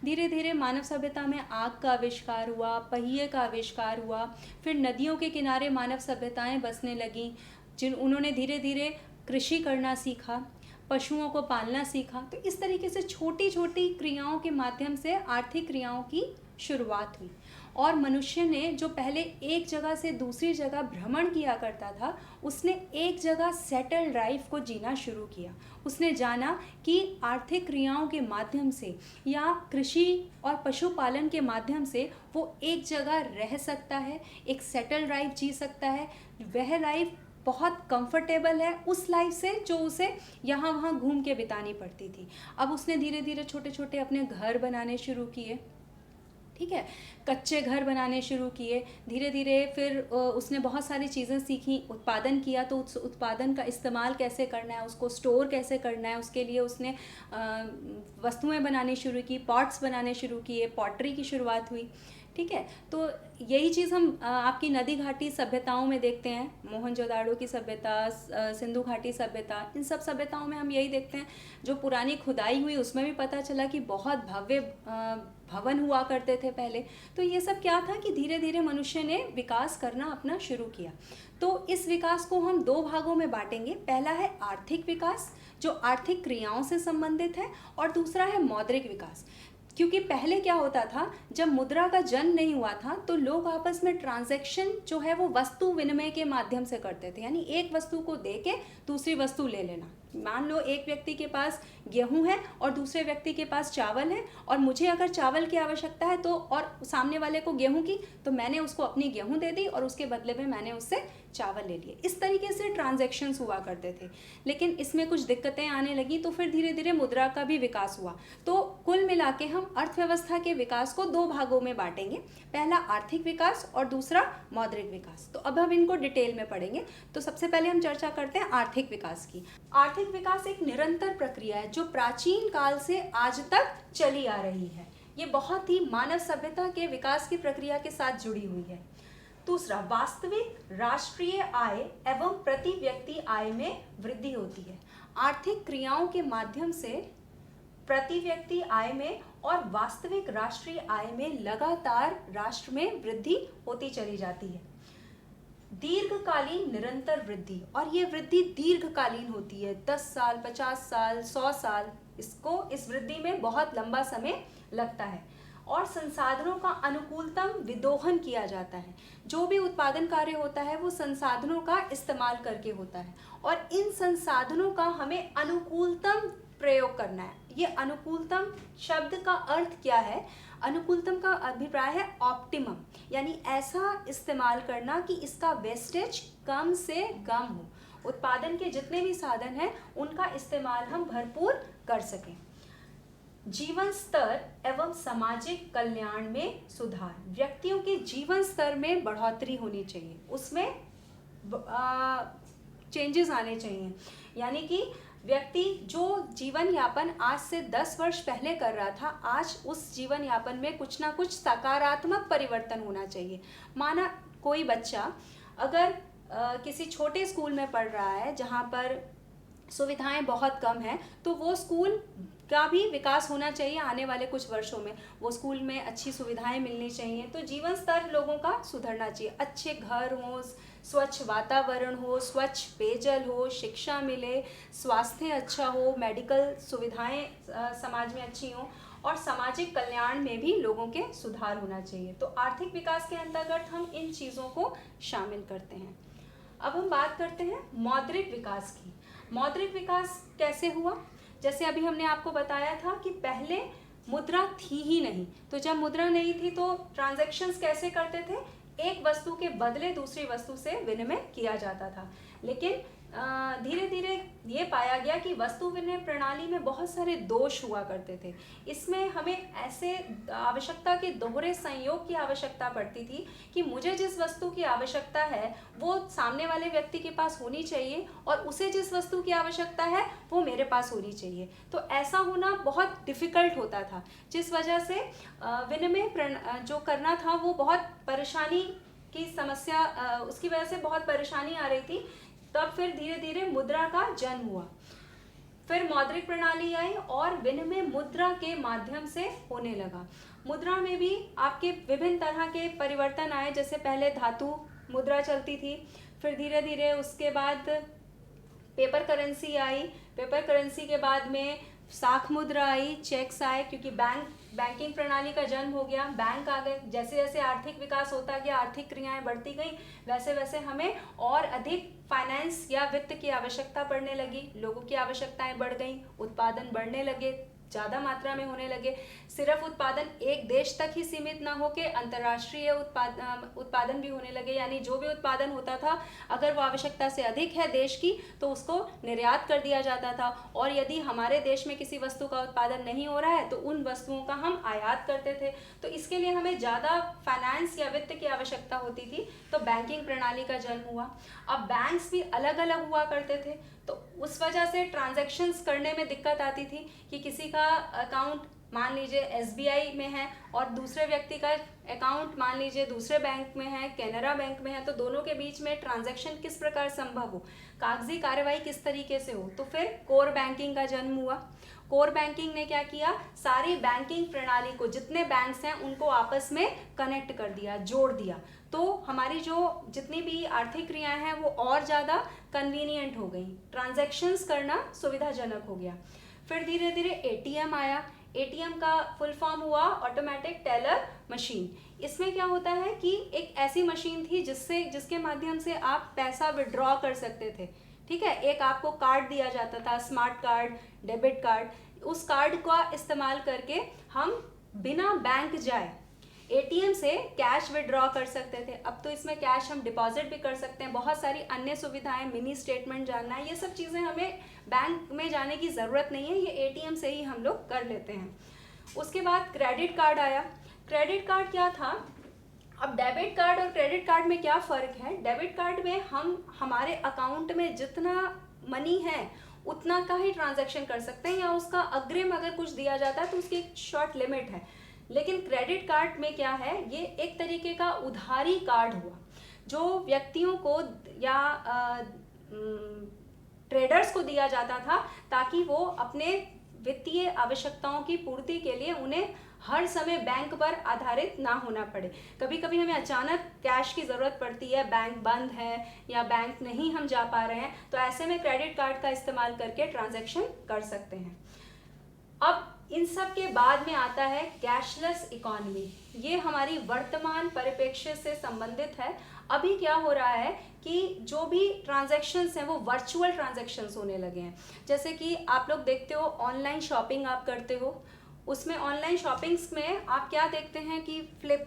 Speaker 1: धीरे धीरे मानव सभ्यता में आग का आविष्कार हुआ, पहिए का आविष्कार हुआ, फिर नदियों के किनारे मानव सभ्यताएं बसने लगीं, उन्होंने धीरे धीरे कृषि करना सीखा, पशुओं को पालना सीखा। तो इस तरीके से छोटी छोटी क्रियाओं के माध्यम से आर्थिक क्रियाओं की शुरुआत हुई। और मनुष्य ने जो पहले एक जगह से दूसरी जगह भ्रमण किया करता था, उसने एक जगह सेटल्ड लाइफ को जीना शुरू किया। उसने जाना कि आर्थिक क्रियाओं के माध्यम से या कृषि और पशुपालन के माध्यम से वो एक जगह रह सकता है, एक सेटल्ड लाइफ जी सकता है। वह लाइफ बहुत कंफर्टेबल है उस लाइफ से जो उसे यहाँ वहाँ घूम के बितानी पड़ती थी। अब उसने धीरे धीरे छोटे छोटे अपने घर बनाने शुरू किए, ठीक है, कच्चे घर बनाने शुरू किए। धीरे धीरे फिर उसने बहुत सारी चीज़ें सीखी, उत्पादन किया, तो उस उत्पादन का इस्तेमाल कैसे करना है, उसको स्टोर कैसे करना है, उसके लिए उसने वस्तुएं बनानी शुरू की, पॉट्स बनाने शुरू किए, पॉटरी की शुरुआत हुई। ठीक है, तो यही चीज़ हम आपकी नदी घाटी सभ्यताओं में देखते हैं, मोहनजोदाड़ो की सभ्यता, सिंधु घाटी सभ्यता, इन सब सभ्यताओं में हम यही देखते हैं। जो पुरानी खुदाई हुई उसमें भी पता चला कि बहुत भव्य भवन हुआ करते थे पहले। तो ये सब क्या था कि धीरे धीरे मनुष्य ने विकास करना अपना शुरू किया। तो इस विकास को हम दो भागों में बांटेंगे। पहला है आर्थिक विकास जो आर्थिक क्रियाओं से संबंधित है, और दूसरा है मौद्रिक विकास। क्योंकि पहले क्या होता था, जब मुद्रा का जन्म नहीं हुआ था तो लोग आपस में ट्रांजैक्शन जो है वो वस्तु विनिमय के माध्यम से करते थे, यानी एक वस्तु को दे के दूसरी वस्तु ले लेना। मान लो एक व्यक्ति के पास गेहूं है और दूसरे व्यक्ति के पास चावल है, और मुझे अगर चावल की आवश्यकता है तो और सामने वाले को गेहूं की, तो मैंने उसको अपनी गेहूं दे दी और उसके बदले में मैंने उससे चावल ले लिए। इस तरीके से ट्रांजैक्शंस हुआ करते थे। लेकिन इसमें कुछ दिक्कतें आने लगी, तो फिर धीरे धीरे मुद्रा का भी विकास हुआ। तो कुल मिला के हम अर्थव्यवस्था के विकास को दो भागों में बांटेंगे, पहला आर्थिक विकास और दूसरा मौद्रिक विकास। तो अब हम इनको डिटेल में पढ़ेंगे। तो सबसे पहले हम चर्चा करते हैं आर्थिक विकास की। आर्थिक विकास एक निरंतर प्रक्रिया है जो प्राचीन काल से आज तक चली आ रही है। ये बहुत ही मानव सभ्यता के विकास की प्रक्रिया के साथ जुड़ी हुई है। दूसरा, वास्तविक राष्ट्रीय आय एवं प्रति व्यक्ति आय में वृद्धि होती है। आर्थिक क्रियाओं के माध्यम से प्रति व्यक्ति आय में और वास्तविक राष्ट्रीय आय में लगातार राष्ट्र में वृद्धि होती चली जाती है। दीर्घकालीन निरंतर वृद्धि, और ये वृद्धि दीर्घकालीन होती है, 10 साल, 50 साल, 100 साल, इस वृद्धि में बहुत लंबा समय लगता है। और संसाधनों का अनुकूलतम विदोहन किया जाता है। जो भी उत्पादन कार्य होता है वो संसाधनों का इस्तेमाल करके होता है, और इन संसाधनों का हमें अनुकूलतम प्रयोग करना है। ये अनुकूलतम शब्द का अर्थ क्या है? अनुकूलतम का अभिप्राय है ऑप्टिमम, यानी ऐसा इस्तेमाल करना कि इसका वेस्टेज कम से कम हो। उत्पादन के जितने भी साधन हैं उनका इस्तेमाल हम भरपूर कर सकें। जीवन स्तर एवं सामाजिक कल्याण में सुधार। व्यक्तियों के जीवन स्तर में बढ़ोतरी होनी चाहिए, उसमें चेंजेस आने चाहिए। यानी कि व्यक्ति जो जीवन यापन आज से 10 वर्ष पहले कर रहा था, आज उस जीवन यापन में कुछ ना कुछ सकारात्मक परिवर्तन होना चाहिए। माना कोई बच्चा अगर किसी छोटे स्कूल में पढ़ रहा है जहाँ पर सुविधाएं बहुत कम हैं, तो वो स्कूल का भी विकास होना चाहिए आने वाले कुछ वर्षों में। वो स्कूल में अच्छी सुविधाएं मिलनी चाहिए, तो जीवन स्तर लोगों का सुधरना चाहिए। अच्छे घर हों, स्वच्छ वातावरण हो, स्वच्छ पेयजल हो, शिक्षा मिले, स्वास्थ्य अच्छा हो, मेडिकल सुविधाएं समाज में अच्छी हों, और सामाजिक कल्याण में भी लोगों के सुधार होना चाहिए। तो आर्थिक विकास के अंतर्गत हम इन चीज़ों को शामिल करते हैं। अब हम बात करते हैं मौद्रिक विकास की। मौद्रिक विकास कैसे हुआ? जैसे अभी हमने आपको बताया था कि पहले मुद्रा थी ही नहीं, तो जब मुद्रा नहीं थी तो ट्रांजैक्शंस कैसे करते थे? एक वस्तु के बदले दूसरी वस्तु से विनिमय किया जाता था। लेकिन धीरे धीरे ये पाया गया कि वस्तु विनिमय प्रणाली में बहुत सारे दोष हुआ करते थे। इसमें हमें ऐसे आवश्यकता के दोहरे संयोग की आवश्यकता पड़ती थी कि मुझे जिस वस्तु की आवश्यकता है वो सामने वाले व्यक्ति के पास होनी चाहिए, और उसे जिस वस्तु की आवश्यकता है वो मेरे पास होनी चाहिए। तो ऐसा होना बहुत डिफ़िकल्ट होता था, जिस वजह से विनिमय जो करना था वो बहुत परेशानी की समस्या, उसकी वजह से बहुत परेशानी आ रही थी। तब फिर धीरे धीरे मुद्रा का जन्म हुआ, फिर मौद्रिक प्रणाली आई और विनिमय मुद्रा के माध्यम से होने लगा। मुद्रा में भी आपके विभिन्न तरह के परिवर्तन आए। जैसे पहले धातु मुद्रा चलती थी, फिर धीरे धीरे उसके बाद पेपर करेंसी आई, पेपर करेंसी के बाद में साख मुद्रा आई, चेक्स आए, क्योंकि बैंकिंग प्रणाली का जन्म हो गया, बैंक आ गए। जैसे जैसे आर्थिक विकास होता गया, आर्थिक क्रियाएं बढ़ती गई, वैसे वैसे हमें और अधिक फाइनेंस या वित्त की आवश्यकता पड़ने लगी, लोगों की आवश्यकताएं बढ़ गई, उत्पादन बढ़ने लगे, ज़्यादा मात्रा में होने लगे। सिर्फ उत्पादन एक देश तक ही सीमित ना होकर अंतर्राष्ट्रीय उत्पादन भी होने लगे। यानी जो भी उत्पादन होता था, अगर वो आवश्यकता से अधिक है देश की, तो उसको निर्यात कर दिया जाता था, और यदि हमारे देश में किसी वस्तु का उत्पादन नहीं हो रहा है तो उन वस्तुओं का हम आयात करते थे। तो इसके लिए हमें ज़्यादा फाइनेंस या वित्त की आवश्यकता होती थी, तो बैंकिंग प्रणाली का जन्म हुआ। अब बैंक्स भी अलग अलग हुआ करते थे, तो उस वजह से ट्रांजैक्शंस करने में दिक्कत आती थी कि किसी का अकाउंट मान लीजिए एसबीआई में है और दूसरे व्यक्ति का अकाउंट मान लीजिए दूसरे बैंक में है, कैनरा बैंक में है, तो दोनों के बीच में ट्रांजैक्शन किस प्रकार संभव हो, कागजी कार्यवाही किस तरीके से हो। तो फिर कोर बैंकिंग का जन्म हुआ। कोर बैंकिंग ने क्या किया? सारी बैंकिंग प्रणाली को, जितने बैंक्स हैं उनको आपस में कनेक्ट कर दिया, जोड़ दिया। तो हमारी जो जितनी भी आर्थिक क्रियाएं हैं वो और ज़्यादा कन्वीनियंट हो गई, ट्रांजैक्शंस करना सुविधाजनक हो गया। फिर धीरे धीरे एटीएम आया। एटीएम का फुल फॉर्म हुआ ऑटोमेटिक टेलर मशीन। इसमें क्या होता है कि एक ऐसी मशीन थी जिसके माध्यम से आप पैसा विड्रॉ कर सकते थे। ठीक है, एक आपको कार्ड दिया जाता था, स्मार्ट कार्ड, डेबिट कार्ड। उस कार्ड का इस्तेमाल करके हम बिना बैंक जाए एटीएम से कैश विड्रॉ कर सकते थे। अब तो इसमें कैश हम डिपॉजिट भी कर सकते हैं, बहुत सारी अन्य सुविधाएं, मिनी स्टेटमेंट जानना है, ये सब चीज़ें हमें बैंक में जाने की ज़रूरत नहीं है, ये एटीएम से ही हम लोग कर लेते हैं। उसके बाद क्रेडिट कार्ड आया। क्रेडिट कार्ड क्या था? अब डेबिट कार्ड और क्रेडिट कार्ड में क्या फ़र्क है? डेबिट कार्ड में हम हमारे अकाउंट में जितना मनी है उतना का ही ट्रांजैक्शन कर सकते हैं, या उसका अग्रिम अगर कुछ दिया जाता है तो उसकी एक शॉर्ट लिमिट है। लेकिन क्रेडिट कार्ड में क्या है? ये एक तरीके का उधारी कार्ड हुआ, जो व्यक्तियों को या ट्रेडर्स को दिया जाता था, ताकि वो अपने वित्तीय आवश्यकताओं की पूर्ति के लिए उन्हें हर समय बैंक पर आधारित ना होना पड़े। कभी कभी हमें अचानक कैश की ज़रूरत पड़ती है, बैंक बंद है या बैंक नहीं हम जा पा रहे हैं, तो ऐसे में क्रेडिट कार्ड का इस्तेमाल करके ट्रांजैक्शन कर सकते हैं। अब इन सब के बाद में आता है कैशलेस इकोनॉमी। ये हमारी वर्तमान परिप्रेक्ष्य से संबंधित है। अभी क्या हो रहा है कि जो भी ट्रांजैक्शंस हैं वो वर्चुअल ट्रांजैक्शंस होने लगे हैं। जैसे कि आप लोग देखते हो ऑनलाइन शॉपिंग आप करते हो, उसमें ऑनलाइन शॉपिंग्स में आप क्या देखते हैं कि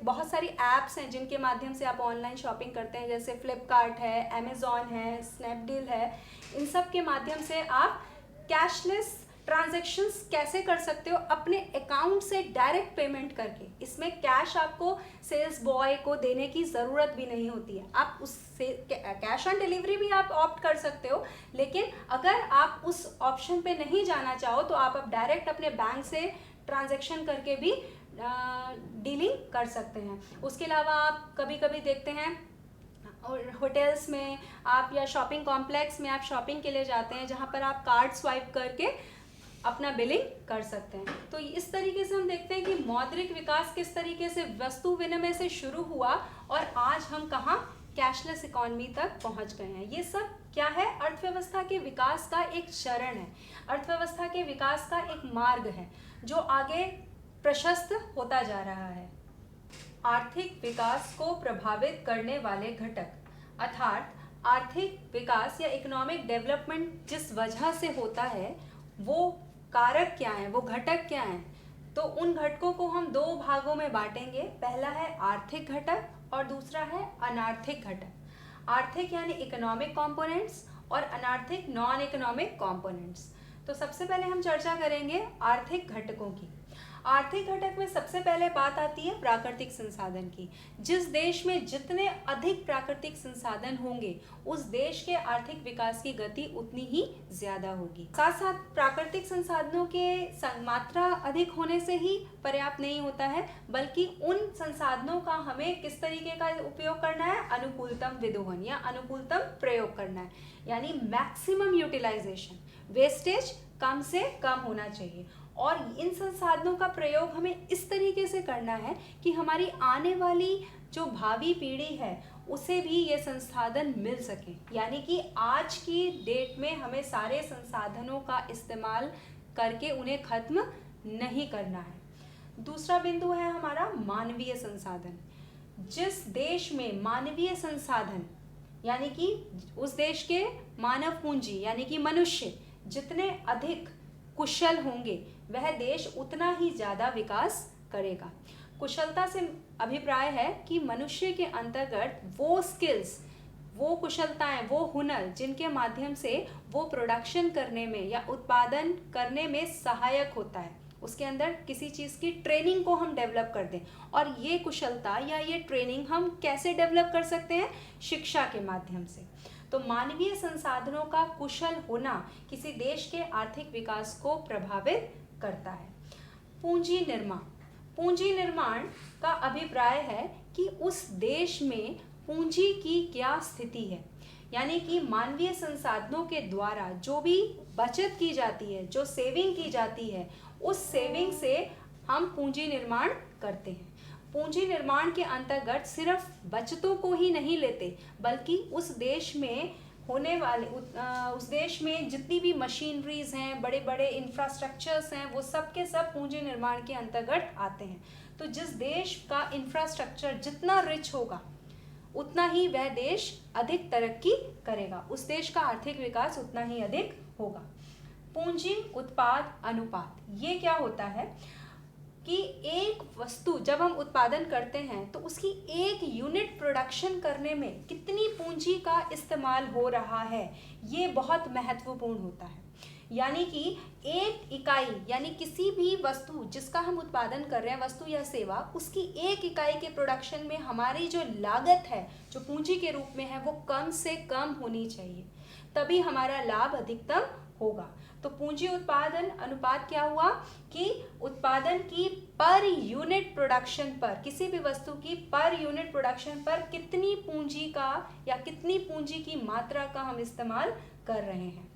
Speaker 1: बहुत सारी ऐप्स हैं जिनके माध्यम से आप ऑनलाइन शॉपिंग करते हैं, जैसे फ्लिपकार्ट है, अमेज़ॉन है, स्नैपडील है। इन सब के माध्यम से आप कैशलेस ट्रांजैक्शंस कैसे कर सकते हो, अपने अकाउंट से डायरेक्ट पेमेंट करके। इसमें कैश आपको सेल्स बॉय को देने की ज़रूरत भी नहीं होती है, आप उससे कैश ऑन डिलीवरी भी आप ऑप्ट कर सकते हो, लेकिन अगर आप उस ऑप्शन पे नहीं जाना चाहो तो आप डायरेक्ट अपने बैंक से ट्रांजैक्शन करके भी डीलिंग कर सकते हैं। उसके अलावा आप कभी कभी देखते हैं और होटल्स में आप या शॉपिंग कॉम्प्लेक्स में आप शॉपिंग के लिए जाते हैं, जहाँ पर आप कार्ड स्वाइप करके अपना बिलिंग कर सकते हैं। तो इस तरीके से हम देखते हैं कि मौद्रिक विकास किस तरीके से वस्तु विनिमय से शुरू हुआ और आज हम कहाँ कैशलेस इकोनॉमी तक पहुँच गए हैं। ये सब क्या है, अर्थव्यवस्था के विकास का एक चरण है, अर्थव्यवस्था के विकास का एक मार्ग है जो आगे प्रशस्त होता जा रहा है। आर्थिक विकास को प्रभावित करने वाले घटक, अर्थात आर्थिक विकास या इकोनॉमिक डेवलपमेंट जिस वजह से होता है वो कारक क्या हैं, वो घटक क्या हैं। तो उन घटकों को हम दो भागों में बांटेंगे, पहला है आर्थिक घटक और दूसरा है अनार्थिक घटक। आर्थिक यानी इकोनॉमिक कंपोनेंट्स और अनार्थिक नॉन इकोनॉमिक कंपोनेंट्स। तो सबसे पहले हम चर्चा करेंगे आर्थिक घटकों की। आर्थिक घटक में सबसे पहले बात आती है प्राकृतिक संसाधन की। जिस देश में जितने अधिक प्राकृतिक संसाधन होंगे उस देश के आर्थिक विकास की गति उतनी ही ज्यादा होगी। साथ साथ प्राकृतिक संसाधनों के मात्रा अधिक होने से ही पर्याप्त नहीं होता है, बल्कि उन संसाधनों का हमें किस तरीके का उपयोग करना है, अनुकूलतम विदोहन या अनुकूलतम प्रयोग करना है, यानी मैक्सिमम यूटिलाइजेशन, वेस्टेज कम से कम होना चाहिए। और इन संसाधनों का प्रयोग हमें इस तरीके से करना है कि हमारी आने वाली जो भावी पीढ़ी है उसे भी ये संसाधन मिल सके, यानी कि आज की डेट में हमें सारे संसाधनों का इस्तेमाल करके उन्हें खत्म नहीं करना है। दूसरा बिंदु है हमारा मानवीय संसाधन। जिस देश में मानवीय संसाधन यानी कि उस देश के मानव पूंजी यानी कि मनुष्य जितने अधिक कुशल होंगे वह देश उतना ही ज़्यादा विकास करेगा। कुशलता से अभिप्राय है कि मनुष्य के अंतर्गत वो स्किल्स, वो कुशलताएं, वो हुनर जिनके माध्यम से वो प्रोडक्शन करने में या उत्पादन करने में सहायक होता है, उसके अंदर किसी चीज़ की ट्रेनिंग को हम डेवलप कर दें। और ये कुशलता या ये ट्रेनिंग हम कैसे डेवलप कर सकते हैं, शिक्षा के माध्यम से। तो मानवीय संसाधनों का कुशल होना किसी देश के आर्थिक विकास को प्रभावित करता है। पूंजी निर्माण, पूंजी निर्माण का अभिप्राय है कि उस देश में पूंजी की क्या स्थिति है, यानी कि मानवीय संसाधनों के द्वारा जो भी बचत की जाती है, जो सेविंग की जाती है, उस सेविंग से हम पूंजी निर्माण करते हैं। पूंजी निर्माण के अंतर्गत सिर्फ बचतों को ही नहीं लेते, बल्कि उस देश में होने वाले उस देश में जितनी भी मशीनरीज हैं, बड़े बड़े इंफ्रास्ट्रक्चर्स हैं, वो सब के सब पूंजी निर्माण के अंतर्गत आते हैं। तो जिस देश का इंफ्रास्ट्रक्चर जितना रिच होगा उतना ही वह देश अधिक तरक्की करेगा, उस देश का आर्थिक विकास उतना ही अधिक होगा। पूंजी उत्पाद अनुपात, ये क्या होता है कि एक वस्तु जब हम उत्पादन करते हैं तो उसकी एक यूनिट प्रोडक्शन करने में कितनी पूंजी का इस्तेमाल हो रहा है, ये बहुत महत्वपूर्ण होता है। यानी कि एक इकाई यानी किसी भी वस्तु जिसका हम उत्पादन कर रहे हैं, वस्तु या सेवा, उसकी एक इकाई के प्रोडक्शन में हमारी जो लागत है, जो पूंजी के रूप में है, वो कम से कम होनी चाहिए, तभी हमारा लाभ अधिकतम होगा। तो पूंजी उत्पादन अनुपात क्या हुआ कि उत्पादन की पर यूनिट प्रोडक्शन पर, किसी भी वस्तु की पर यूनिट प्रोडक्शन पर कितनी पूंजी का या कितनी पूंजी की मात्रा का हम इस्तेमाल कर रहे हैं।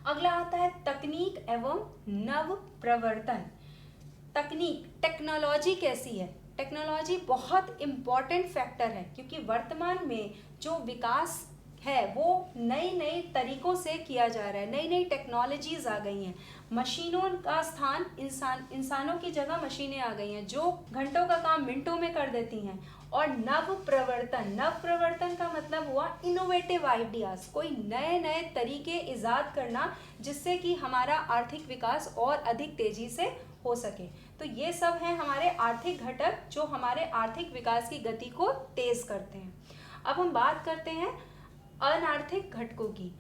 Speaker 1: अगला आता है तकनीक एवं नव प्रवर्तन। तकनीक, टेक्नोलॉजी कैसी है? टेक्नोलॉजी बहुत इम्पॉर्टेंट फैक्टर है, क्योंकि वर्तमान में जो विकास है वो नई नई तरीकों से किया जा रहा है, नई नई टेक्नोलॉजीज आ गई हैं। मशीनों का स्थान इंसानों की जगह मशीनें आ गई हैं जो घंटों का काम मिनटों में कर देती हैं। और नव प्रवर्तन, नव प्रवर्तन का मतलब हुआ इनोवेटिव आइडियाज, कोई नए नए तरीके इजाद करना जिससे कि हमारा आर्थिक विकास और अधिक तेजी से हो सके। तो ये सब हैं हमारे आर्थिक घटक जो हमारे आर्थिक विकास की गति को तेज करते हैं। अब हम बात करते हैं अनार्थिक घटकों की।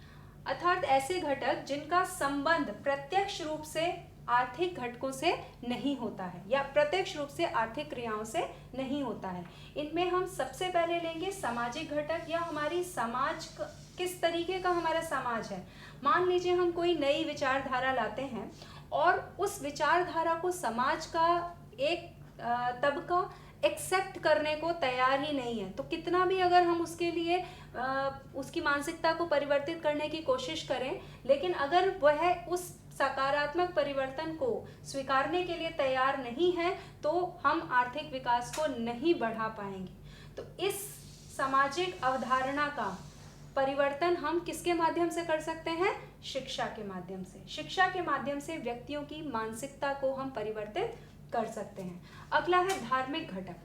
Speaker 1: अर्थात ऐसे घटक जिनका संबंध प्रत्यक्ष रूप से आर्थिक घटकों से नहीं होता है या प्रत्यक्ष रूप से आर्थिक क्रियाओं से नहीं होता है। इनमें हम सबसे पहले लेंगे सामाजिक घटक या हमारी समाज किस तरीके का हमारा समाज है। मान लीजिए हम कोई नई विचारधारा लाते हैं और उस विचारधारा को समाज का एक तबका एक्सेप्ट करने को तैयार ही नहीं है, तो कितना भी अगर हम उसके लिए उसकी मानसिकता को परिवर्तित करने की कोशिश करें, लेकिन अगर वह उस सकारात्मक परिवर्तन को स्वीकारने के लिए तैयार नहीं है तो हम आर्थिक विकास को नहीं बढ़ा पाएंगे। तो इस सामाजिक अवधारणा का परिवर्तन हम किसके माध्यम से कर सकते हैं? शिक्षा के माध्यम से। शिक्षा के माध्यम से व्यक्तियों की मानसिकता को हम परिवर्तित कर सकते हैं। अगला है धार्मिक घटक।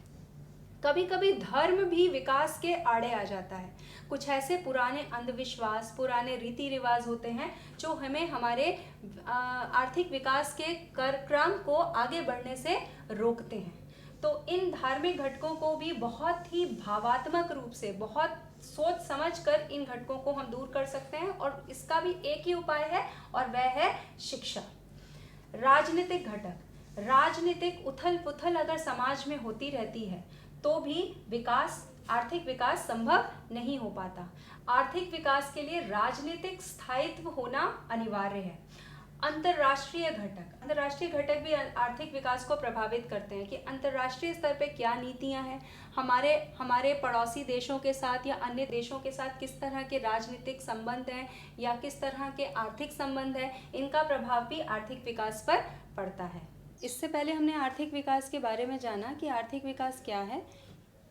Speaker 1: कभी कभी धर्म भी विकास के आड़े आ जाता है। कुछ ऐसे पुराने अंधविश्वास, पुराने रीति रिवाज होते हैं जो हमें हमारे आर्थिक विकास के क्रम को आगे बढ़ने से रोकते हैं। तो इन धार्मिक घटकों को भी बहुत ही भावात्मक रूप से, बहुत सोच समझ कर इन घटकों को हम दूर कर सकते हैं और इसका भी एक ही उपाय है और वह है शिक्षा। राजनीतिक घटक। राजनीतिक उथल पुथल अगर समाज में होती रहती है तो भी विकास, आर्थिक विकास संभव नहीं हो पाता। आर्थिक विकास के लिए राजनीतिक स्थायित्व होना अनिवार्य है। अंतर्राष्ट्रीय घटक। अंतर्राष्ट्रीय घटक भी आर्थिक विकास को प्रभावित करते हैं कि अंतर्राष्ट्रीय स्तर पे क्या नीतियां हैं, हमारे पड़ोसी देशों के साथ या अन्य देशों के साथ किस तरह के राजनीतिक संबंध हैं या किस तरह के आर्थिक संबंध हैं, इनका प्रभाव भी आर्थिक विकास पर पड़ता है। इससे पहले हमने आर्थिक विकास के बारे में जाना कि आर्थिक विकास क्या है,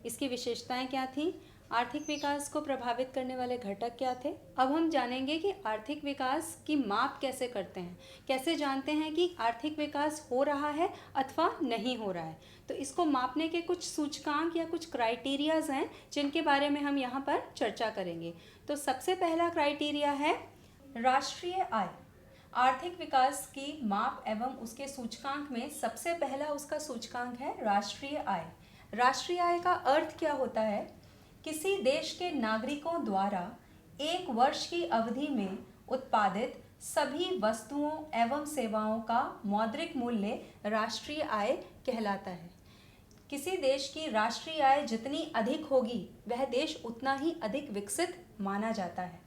Speaker 1: इसकी विशेषताएं क्या थी, आर्थिक विकास को प्रभावित करने वाले घटक क्या थे। अब हम जानेंगे कि आर्थिक विकास की माप कैसे करते हैं, कैसे जानते हैं कि आर्थिक विकास हो रहा है अथवा नहीं हो रहा है। तो इसको मापने के कुछ सूचकांक या कुछ क्राइटेरियाज हैं जिनके बारे में हम यहाँ पर चर्चा करेंगे। तो सबसे पहला क्राइटेरिया है राष्ट्रीय आय। आर्थिक विकास की माप एवं उसके सूचकांक में सबसे पहला उसका सूचकांक है राष्ट्रीय आय। राष्ट्रीय आय का अर्थ क्या होता है? किसी देश के नागरिकों द्वारा एक वर्ष की अवधि में उत्पादित सभी वस्तुओं एवं सेवाओं का मौद्रिक मूल्य राष्ट्रीय आय कहलाता है। किसी देश की राष्ट्रीय आय जितनी अधिक होगी वह देश उतना ही अधिक विकसित माना जाता है।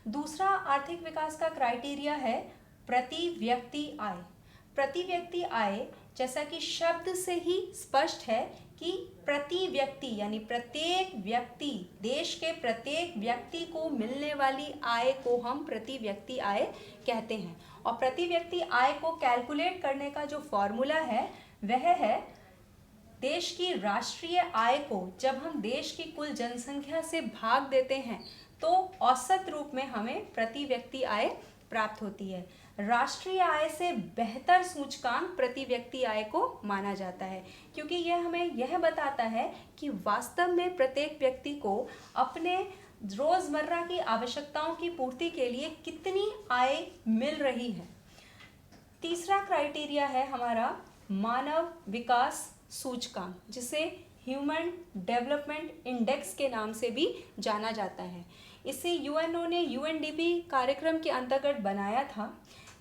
Speaker 1: दूसरा आर्थिक विकास का क्राइटेरिया है प्रति व्यक्ति आय। प्रति व्यक्ति आय, जैसा कि शब्द से ही स्पष्ट है कि प्रति व्यक्ति यानी प्रत्येक व्यक्ति, देश के प्रत्येक व्यक्ति को मिलने वाली आय को हम प्रति व्यक्ति आय कहते हैं। और प्रति व्यक्ति आय को कैलकुलेट करने का जो फॉर्मूला है वह है देश की राष्ट्रीय आय को जब हम देश की कुल जनसंख्या से भाग देते हैं तो औसत रूप में हमें प्रति व्यक्ति आय प्राप्त होती है। राष्ट्रीय आय से बेहतर सूचकांक प्रति व्यक्ति आय को माना जाता है, क्योंकि यह हमें यह बताता है कि वास्तव में प्रत्येक व्यक्ति को अपने रोजमर्रा की आवश्यकताओं की पूर्ति के लिए कितनी आय मिल रही है। तीसरा क्राइटेरिया है हमारा मानव विकास सूचकांक, जिसे ह्यूमन डेवलपमेंट इंडेक्स के नाम से भी जाना जाता है। इसे यूएनओ ने यूएनडीपी कार्यक्रम के अंतर्गत बनाया था,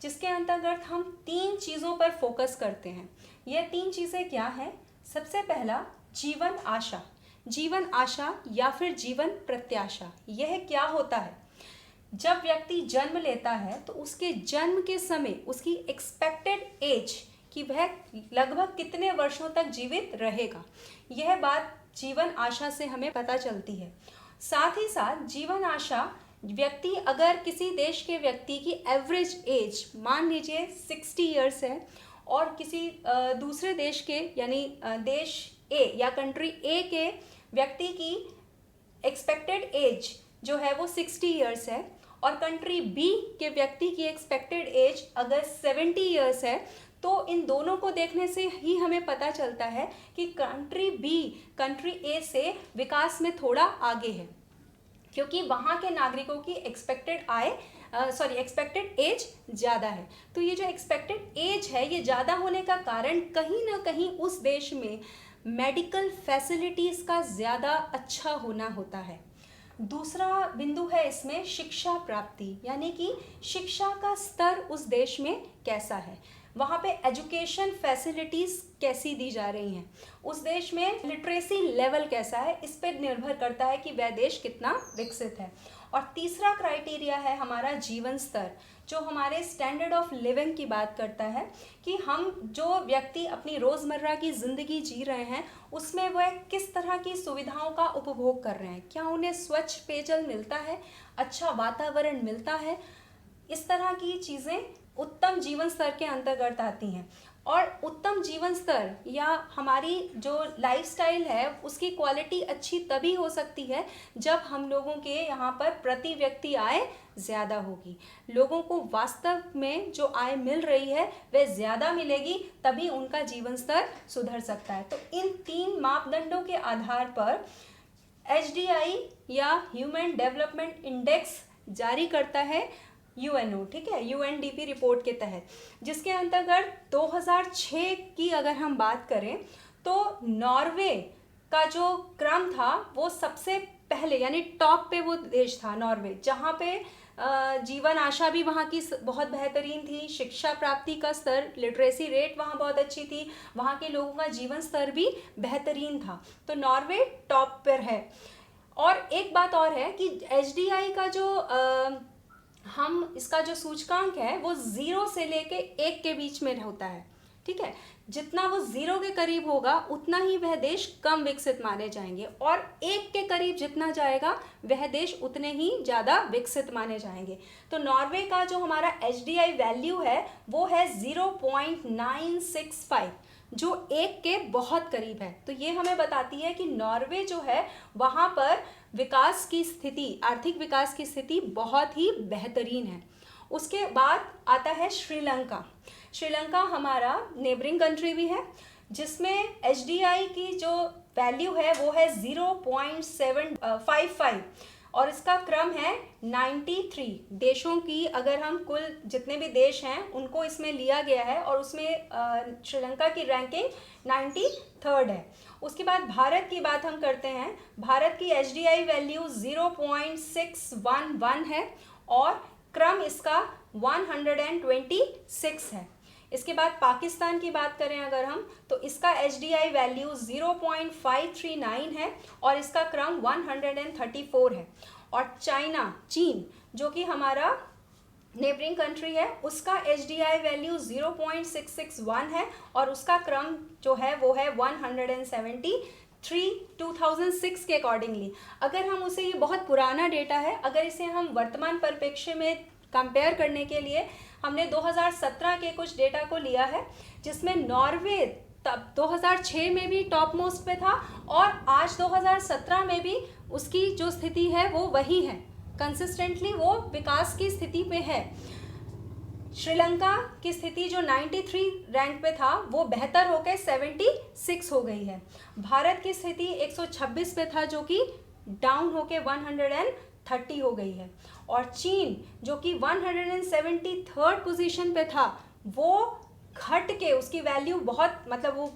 Speaker 1: जिसके अंतर्गत हम 3 चीज़ों पर फोकस करते हैं। यह 3 चीज़ें क्या हैं? सबसे पहला जीवन आशा। जीवन आशा या फिर जीवन प्रत्याशा, यह क्या होता है? जब व्यक्ति जन्म लेता है तो उसके जन्म के समय उसकी एक्सपेक्टेड एज कि वह लगभग कितने वर्षों तक जीवित रहेगा, यह बात जीवन आशा से हमें पता चलती है। साथ ही साथ जीवन आशा व्यक्ति, अगर किसी देश के व्यक्ति की एवरेज एज मान लीजिए 60 इयर्स है और किसी दूसरे देश के यानी देश ए या कंट्री ए के व्यक्ति की एक्सपेक्टेड एज जो है वो 60 इयर्स है और कंट्री बी के व्यक्ति की एक्सपेक्टेड एज अगर 70 इयर्स है, तो इन दोनों को देखने से ही हमें पता चलता है कि कंट्री बी कंट्री ए से विकास में थोड़ा आगे है, क्योंकि वहाँ के नागरिकों की एक्सपेक्टेड एज ज़्यादा है। तो ये जो एक्सपेक्टेड एज है ये ज़्यादा होने का कारण कहीं ना कहीं उस देश में मेडिकल फैसिलिटीज़ का ज़्यादा अच्छा होना होता है। दूसरा बिंदु है इसमें शिक्षा प्राप्ति, यानी कि शिक्षा का स्तर उस देश में कैसा है, वहाँ पे एजुकेशन फैसिलिटीज़ कैसी दी जा रही हैं, उस देश में लिटरेसी लेवल कैसा है, इस पर निर्भर करता है कि वह देश कितना विकसित है। और तीसरा क्राइटेरिया है हमारा जीवन स्तर, जो हमारे स्टैंडर्ड ऑफ लिविंग की बात करता है कि हम जो व्यक्ति अपनी रोज़मर्रा की ज़िंदगी जी रहे हैं उसमें वह किस तरह की सुविधाओं का उपभोग कर रहे हैं, क्या उन्हें स्वच्छ पेयजल मिलता है, अच्छा वातावरण मिलता है, इस तरह की चीज़ें उत्तम जीवन स्तर के अंतर्गत आती हैं। और उत्तम जीवन स्तर या हमारी जो लाइफस्टाइल है उसकी क्वालिटी अच्छी तभी हो सकती है जब हम लोगों के यहाँ पर प्रति व्यक्ति आय ज़्यादा होगी, लोगों को वास्तव में जो आय मिल रही है वह ज़्यादा मिलेगी, तभी उनका जीवन स्तर सुधर सकता है। तो इन 3 मापदंडों के आधार पर HDI या ह्यूमन डेवलपमेंट इंडेक्स जारी करता है UNO, ठीक है, UNDP रिपोर्ट के तहत, जिसके अंतर्गत 2006 की अगर हम बात करें तो नॉर्वे का जो क्रम था वो सबसे पहले यानी टॉप पे वो देश था नॉर्वे, जहाँ पे जीवन आशा भी वहाँ की बहुत बेहतरीन थी, शिक्षा प्राप्ति का स्तर, लिटरेसी रेट वहाँ बहुत अच्छी थी, वहाँ के लोगों का जीवन स्तर भी बेहतरीन था, तो नॉर्वे टॉप पर है। और एक बात और है कि HDI का जो हम इसका जो सूचकांक है वो 0 से लेके 1 के बीच में होता है, ठीक है, जितना वो 0 के करीब होगा उतना ही वह देश कम विकसित माने जाएंगे, और 1 के करीब जितना जाएगा वह देश उतने ही ज़्यादा विकसित माने जाएंगे। तो नॉर्वे का जो हमारा HDI वैल्यू है वो है 0.965, जो 1 के बहुत करीब है। तो ये हमें बताती है कि नॉर्वे जो है वहाँ पर विकास की स्थिति, आर्थिक विकास की स्थिति बहुत ही बेहतरीन है। उसके बाद आता है श्रीलंका। श्रीलंका हमारा नेबरिंग कंट्री भी है, जिसमें HDI की जो वैल्यू है वो है 0.755 और इसका क्रम है 93 देशों की, अगर हम कुल जितने भी देश हैं उनको इसमें लिया गया है और उसमें श्रीलंका की रैंकिंग 93rd है। उसके बाद भारत की बात हम करते हैं, भारत की HDI वैल्यू 0.611 है और क्रम इसका 126 है। इसके बाद पाकिस्तान की बात करें अगर हम, तो इसका HDI वैल्यू 0.539 है और इसका क्रम 134 है। और चीन जो कि हमारा नेबरिंग कंट्री है, उसका HDI वैल्यू 0.661 है और उसका क्रम जो है वो है 173 2006 के अकॉर्डिंगली। अगर हम उसे, ये बहुत पुराना डेटा है, अगर इसे हम वर्तमान परिप्रेक्ष्य में कंपेयर करने के लिए हमने 2017 के कुछ डेटा को लिया है, जिसमें नॉर्वे तब 2006 में भी टॉप मोस्ट पे था और आज 2017 में भी उसकी जो स्थिति है वो वही है, कंसिस्टेंटली वो विकास की स्थिति पे है। श्रीलंका की स्थिति जो 93 रैंक पे था वो बेहतर होकर 76 हो गई है। भारत की स्थिति 126 पे था जो कि डाउन होके 130 हो गई है। और चीन जो कि 173rd पोजीशन पे था वो घट के, उसकी वैल्यू बहुत, मतलब वो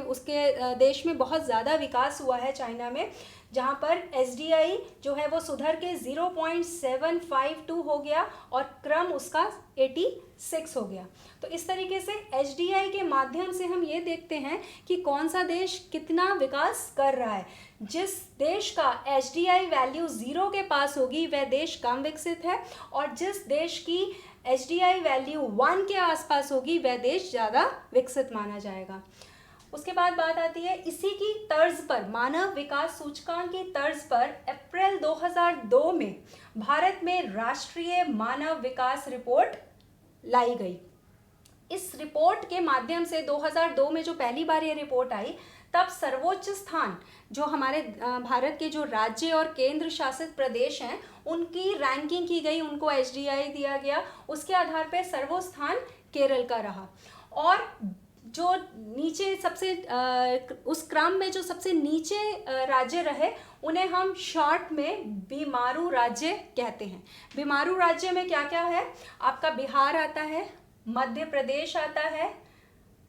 Speaker 1: उसके देश में बहुत ज़्यादा विकास हुआ है चाइना में, जहाँ पर HDI जो है वो सुधर के 0.752 हो गया और क्रम उसका 86 हो गया। तो इस तरीके से HDI के माध्यम से हम ये देखते हैं कि कौन सा देश कितना विकास कर रहा है। जिस देश का HDI वैल्यू 0 के पास होगी वह देश कम विकसित है, और जिस देश की HDI वैल्यू 1 के आसपास होगी वह देश ज़्यादा विकसित माना जाएगा। उसके बाद बात आती है इसी की तर्ज पर, मानव विकास सूचकांक की तर्ज पर अप्रैल 2002 में भारत में राष्ट्रीय मानव विकास रिपोर्ट लाई गई। इस रिपोर्ट के माध्यम से 2002 में जो पहली बार ये रिपोर्ट आई, तब सर्वोच्च स्थान जो हमारे भारत के जो राज्य और केंद्र शासित प्रदेश हैं उनकी रैंकिंग की गई, उनको HDI दिया गया। उसके आधार पर सर्वोच्च स्थान केरल का रहा, और जो नीचे सबसे उस क्रम में जो सबसे नीचे राज्य रहे उन्हें हम शॉर्ट में बीमारू राज्य कहते हैं। बीमारू राज्य में क्या क्या है, आपका बिहार आता है, मध्य प्रदेश आता है,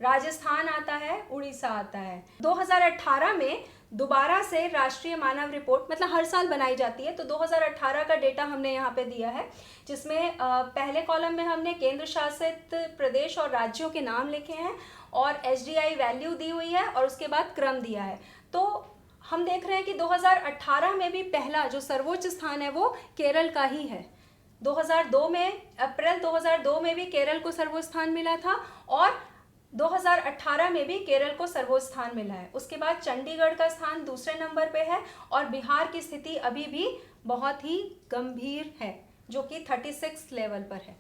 Speaker 1: राजस्थान आता है, उड़ीसा आता है। 2018 में दोबारा से राष्ट्रीय मानव रिपोर्ट मतलब हर साल बनाई जाती है, तो 2018 का डेटा हमने यहाँ पे दिया है, जिसमें पहले कॉलम में हमने केंद्र शासित प्रदेश और राज्यों के नाम लिखे हैं और HDI वैल्यू दी हुई है और उसके बाद क्रम दिया है। तो हम देख रहे हैं कि 2018 में भी पहला जो सर्वोच्च स्थान है वो केरल का ही है। 2002 में अप्रैल 2002 में भी केरल को सर्वोच्च स्थान मिला था और 2018 में भी केरल को सर्वोच्च स्थान मिला है। उसके बाद चंडीगढ़ का स्थान दूसरे नंबर पे है और बिहार की स्थिति अभी भी बहुत ही गंभीर है, जो कि 36 लेवल पर है।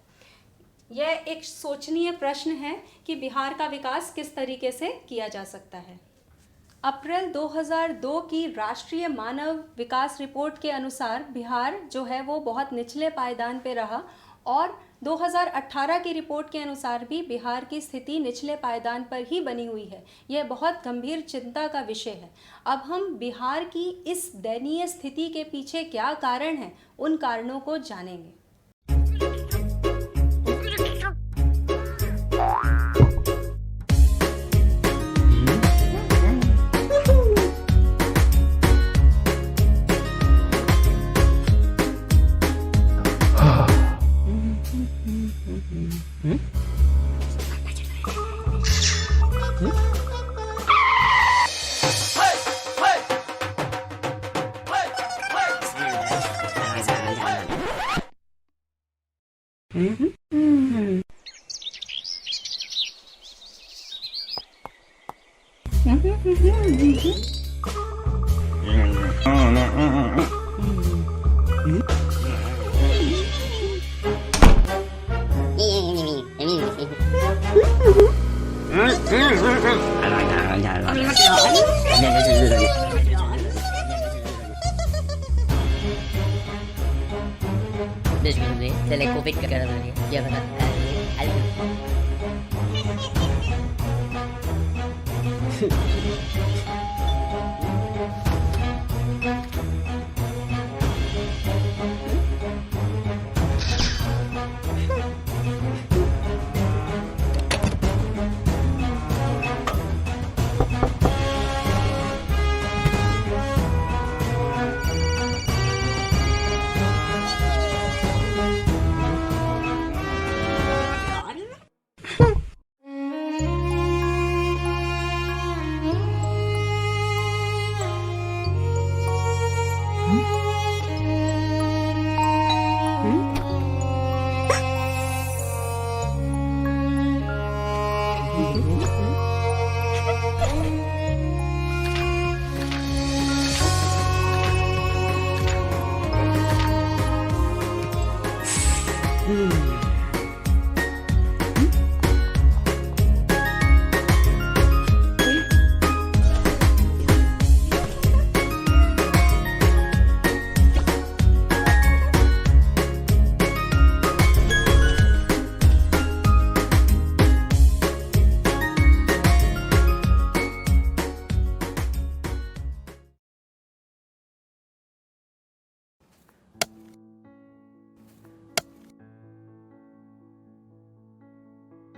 Speaker 1: यह एक सोचनीय प्रश्न है कि बिहार का विकास किस तरीके से किया जा सकता है। अप्रैल 2002 की राष्ट्रीय मानव विकास रिपोर्ट के अनुसार बिहार जो है वो बहुत निचले पायदान पे रहा और 2018 की रिपोर्ट के अनुसार भी बिहार की स्थिति निचले पायदान पर ही बनी हुई है। यह बहुत गंभीर चिंता का विषय है। अब हम बिहार की इस दयनीय स्थिति के पीछे क्या कारण है, उन कारणों को जानेंगे।
Speaker 2: Se le copia que cada día ya van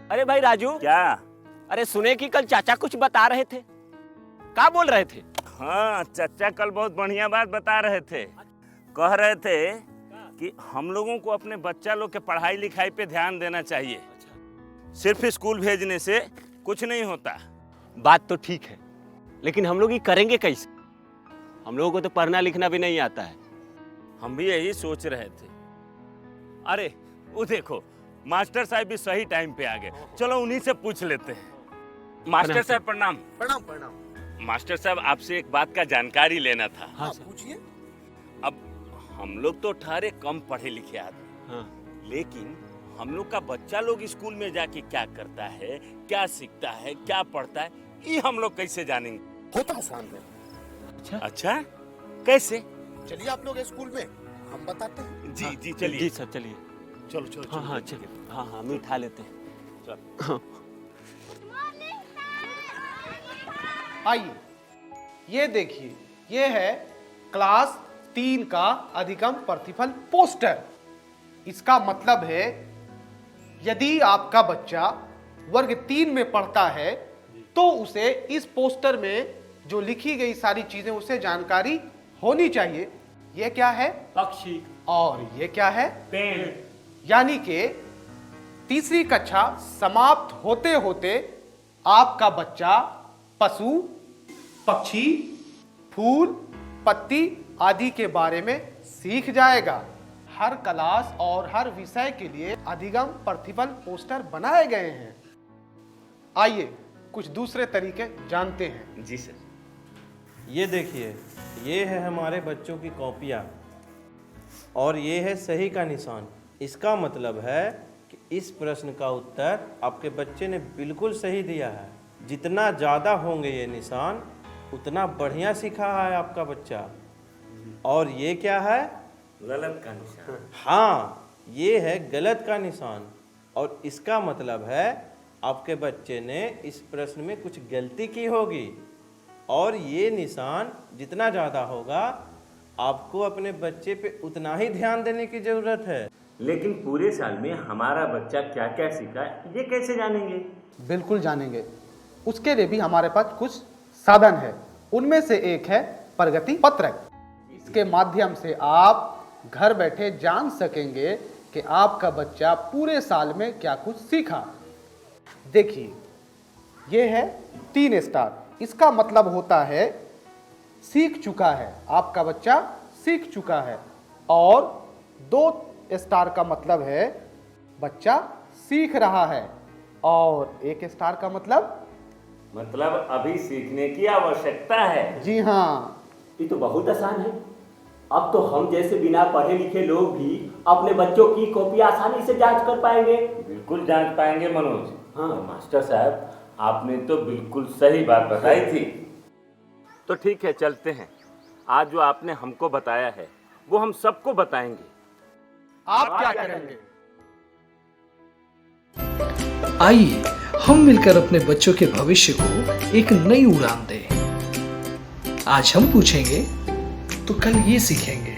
Speaker 3: अरे भाई राजू,
Speaker 4: क्या?
Speaker 3: अरे सुने कि कल चाचा कुछ बता रहे थे, क्या बोल रहे थे?
Speaker 4: हाँ, चाचा कल बहुत बढ़िया बात बता रहे थे। कह रहे थे कि हम लोगों को अपने बच्चा लोग के पढ़ाई लिखाई पे ध्यान देना चाहिए। सिर्फ स्कूल भेजने से कुछ नहीं होता।
Speaker 3: बात तो ठीक है, लेकिन हम लोग ये करेंगे कैसे? हम लोगों को तो पढ़ना लिखना भी नहीं आता है।
Speaker 4: हम भी यही सोच रहे थे। अरे वो देखो, मास्टर साहब भी सही टाइम पे आ गए। चलो उन्हीं से पूछ लेते हैं। मास्टर साहब प्रणाम।
Speaker 5: प्रणाम प्रणाम।
Speaker 4: मास्टर साहब, आपसे एक बात का जानकारी लेना था।
Speaker 3: हाँ
Speaker 5: पूछिए।
Speaker 4: अब हम लोग तो ठहरे कम पढ़े लिखे आदमी,
Speaker 3: हाँ।
Speaker 4: लेकिन हम लोग का बच्चा लोग स्कूल में जाके क्या करता है, क्या सीखता है, क्या पढ़ता है, ये हम लोग कैसे जानेंगे?
Speaker 5: होता आसान है।
Speaker 4: अच्छा, कैसे?
Speaker 5: चलिए आप लोग स्कूल में, हम बताते हैं।
Speaker 4: जी जी चलिए।
Speaker 3: जी सर चलिए।
Speaker 4: चलो चलो
Speaker 3: हाँ हाँ चलिए। हाँ हाँ हम उठा लेते हैं।
Speaker 4: चलो।
Speaker 6: आइए, ये देखिए, ये है क्लास 3 का अधिगम प्रतिफल पोस्टर। इसका मतलब है यदि आपका बच्चा वर्ग 3 में पढ़ता है तो उसे इस पोस्टर में जो लिखी गई सारी चीजें उसे जानकारी होनी चाहिए। ये क्या है?
Speaker 3: पक्षी।
Speaker 6: और ये क्या है?
Speaker 3: पेड़।
Speaker 6: यानी कि तीसरी कक्षा समाप्त होते होते आपका बच्चा पशु, पक्षी, फूल, पत्ती आदि के बारे में सीख जाएगा। हर क्लास और हर विषय के लिए अधिगम प्रतिफल पोस्टर बनाए गए हैं। आइए कुछ दूसरे तरीके जानते हैं।
Speaker 4: जी सर।
Speaker 7: ये देखिए, ये है हमारे बच्चों की कॉपियाँ और ये है सही का निशान। इसका मतलब है कि इस प्रश्न का उत्तर आपके बच्चे ने बिल्कुल सही दिया है। जितना ज़्यादा होंगे ये निशान उतना बढ़िया सीखा है आपका बच्चा। और ये क्या है?
Speaker 4: गलत का निशान।
Speaker 7: हाँ, ये है गलत का निशान और इसका मतलब है आपके बच्चे ने इस प्रश्न में कुछ गलती की होगी। और ये निशान जितना ज़्यादा होगा आपको अपने बच्चे पे उतना ही ध्यान देने की ज़रूरत है।
Speaker 4: लेकिन पूरे साल में हमारा बच्चा क्या क्या सीखा ये कैसे जानेंगे?
Speaker 6: बिल्कुल जानेंगे। उसके लिए भी हमारे पास कुछ साधन है। उनमें से एक है प्रगति पत्रक। इसके माध्यम से आप घर बैठे जान सकेंगे कि आपका बच्चा पूरे साल में क्या कुछ सीखा। देखिए, ये है 3 स्टार। इसका मतलब होता है सीख चुका है, आपका बच्चा सीख चुका है। और 2 स्टार का मतलब है बच्चा सीख रहा है। और 1 स्टार का
Speaker 4: मतलब अभी सीखने की आवश्यकता है।
Speaker 6: जी हाँ,
Speaker 3: ये तो बहुत आसान है। अब तो हम जैसे बिना पढ़े लिखे लोग भी अपने बच्चों की कॉपी आसानी से जांच कर पाएंगे।
Speaker 4: बिल्कुल जांच पाएंगे मनोज।
Speaker 3: हाँ।
Speaker 4: और मास्टर साहब, आपने तो बिल्कुल सही बात बताई थी। तो ठीक है, चलते हैं। आज जो आपने हमको बताया है वो हम सबको बताएंगे।
Speaker 6: आप क्या करेंगे?
Speaker 8: आइए हम मिलकर अपने बच्चों के भविष्य को एक नई उड़ान दें। आज हम पूछेंगे तो कल ये सीखेंगे।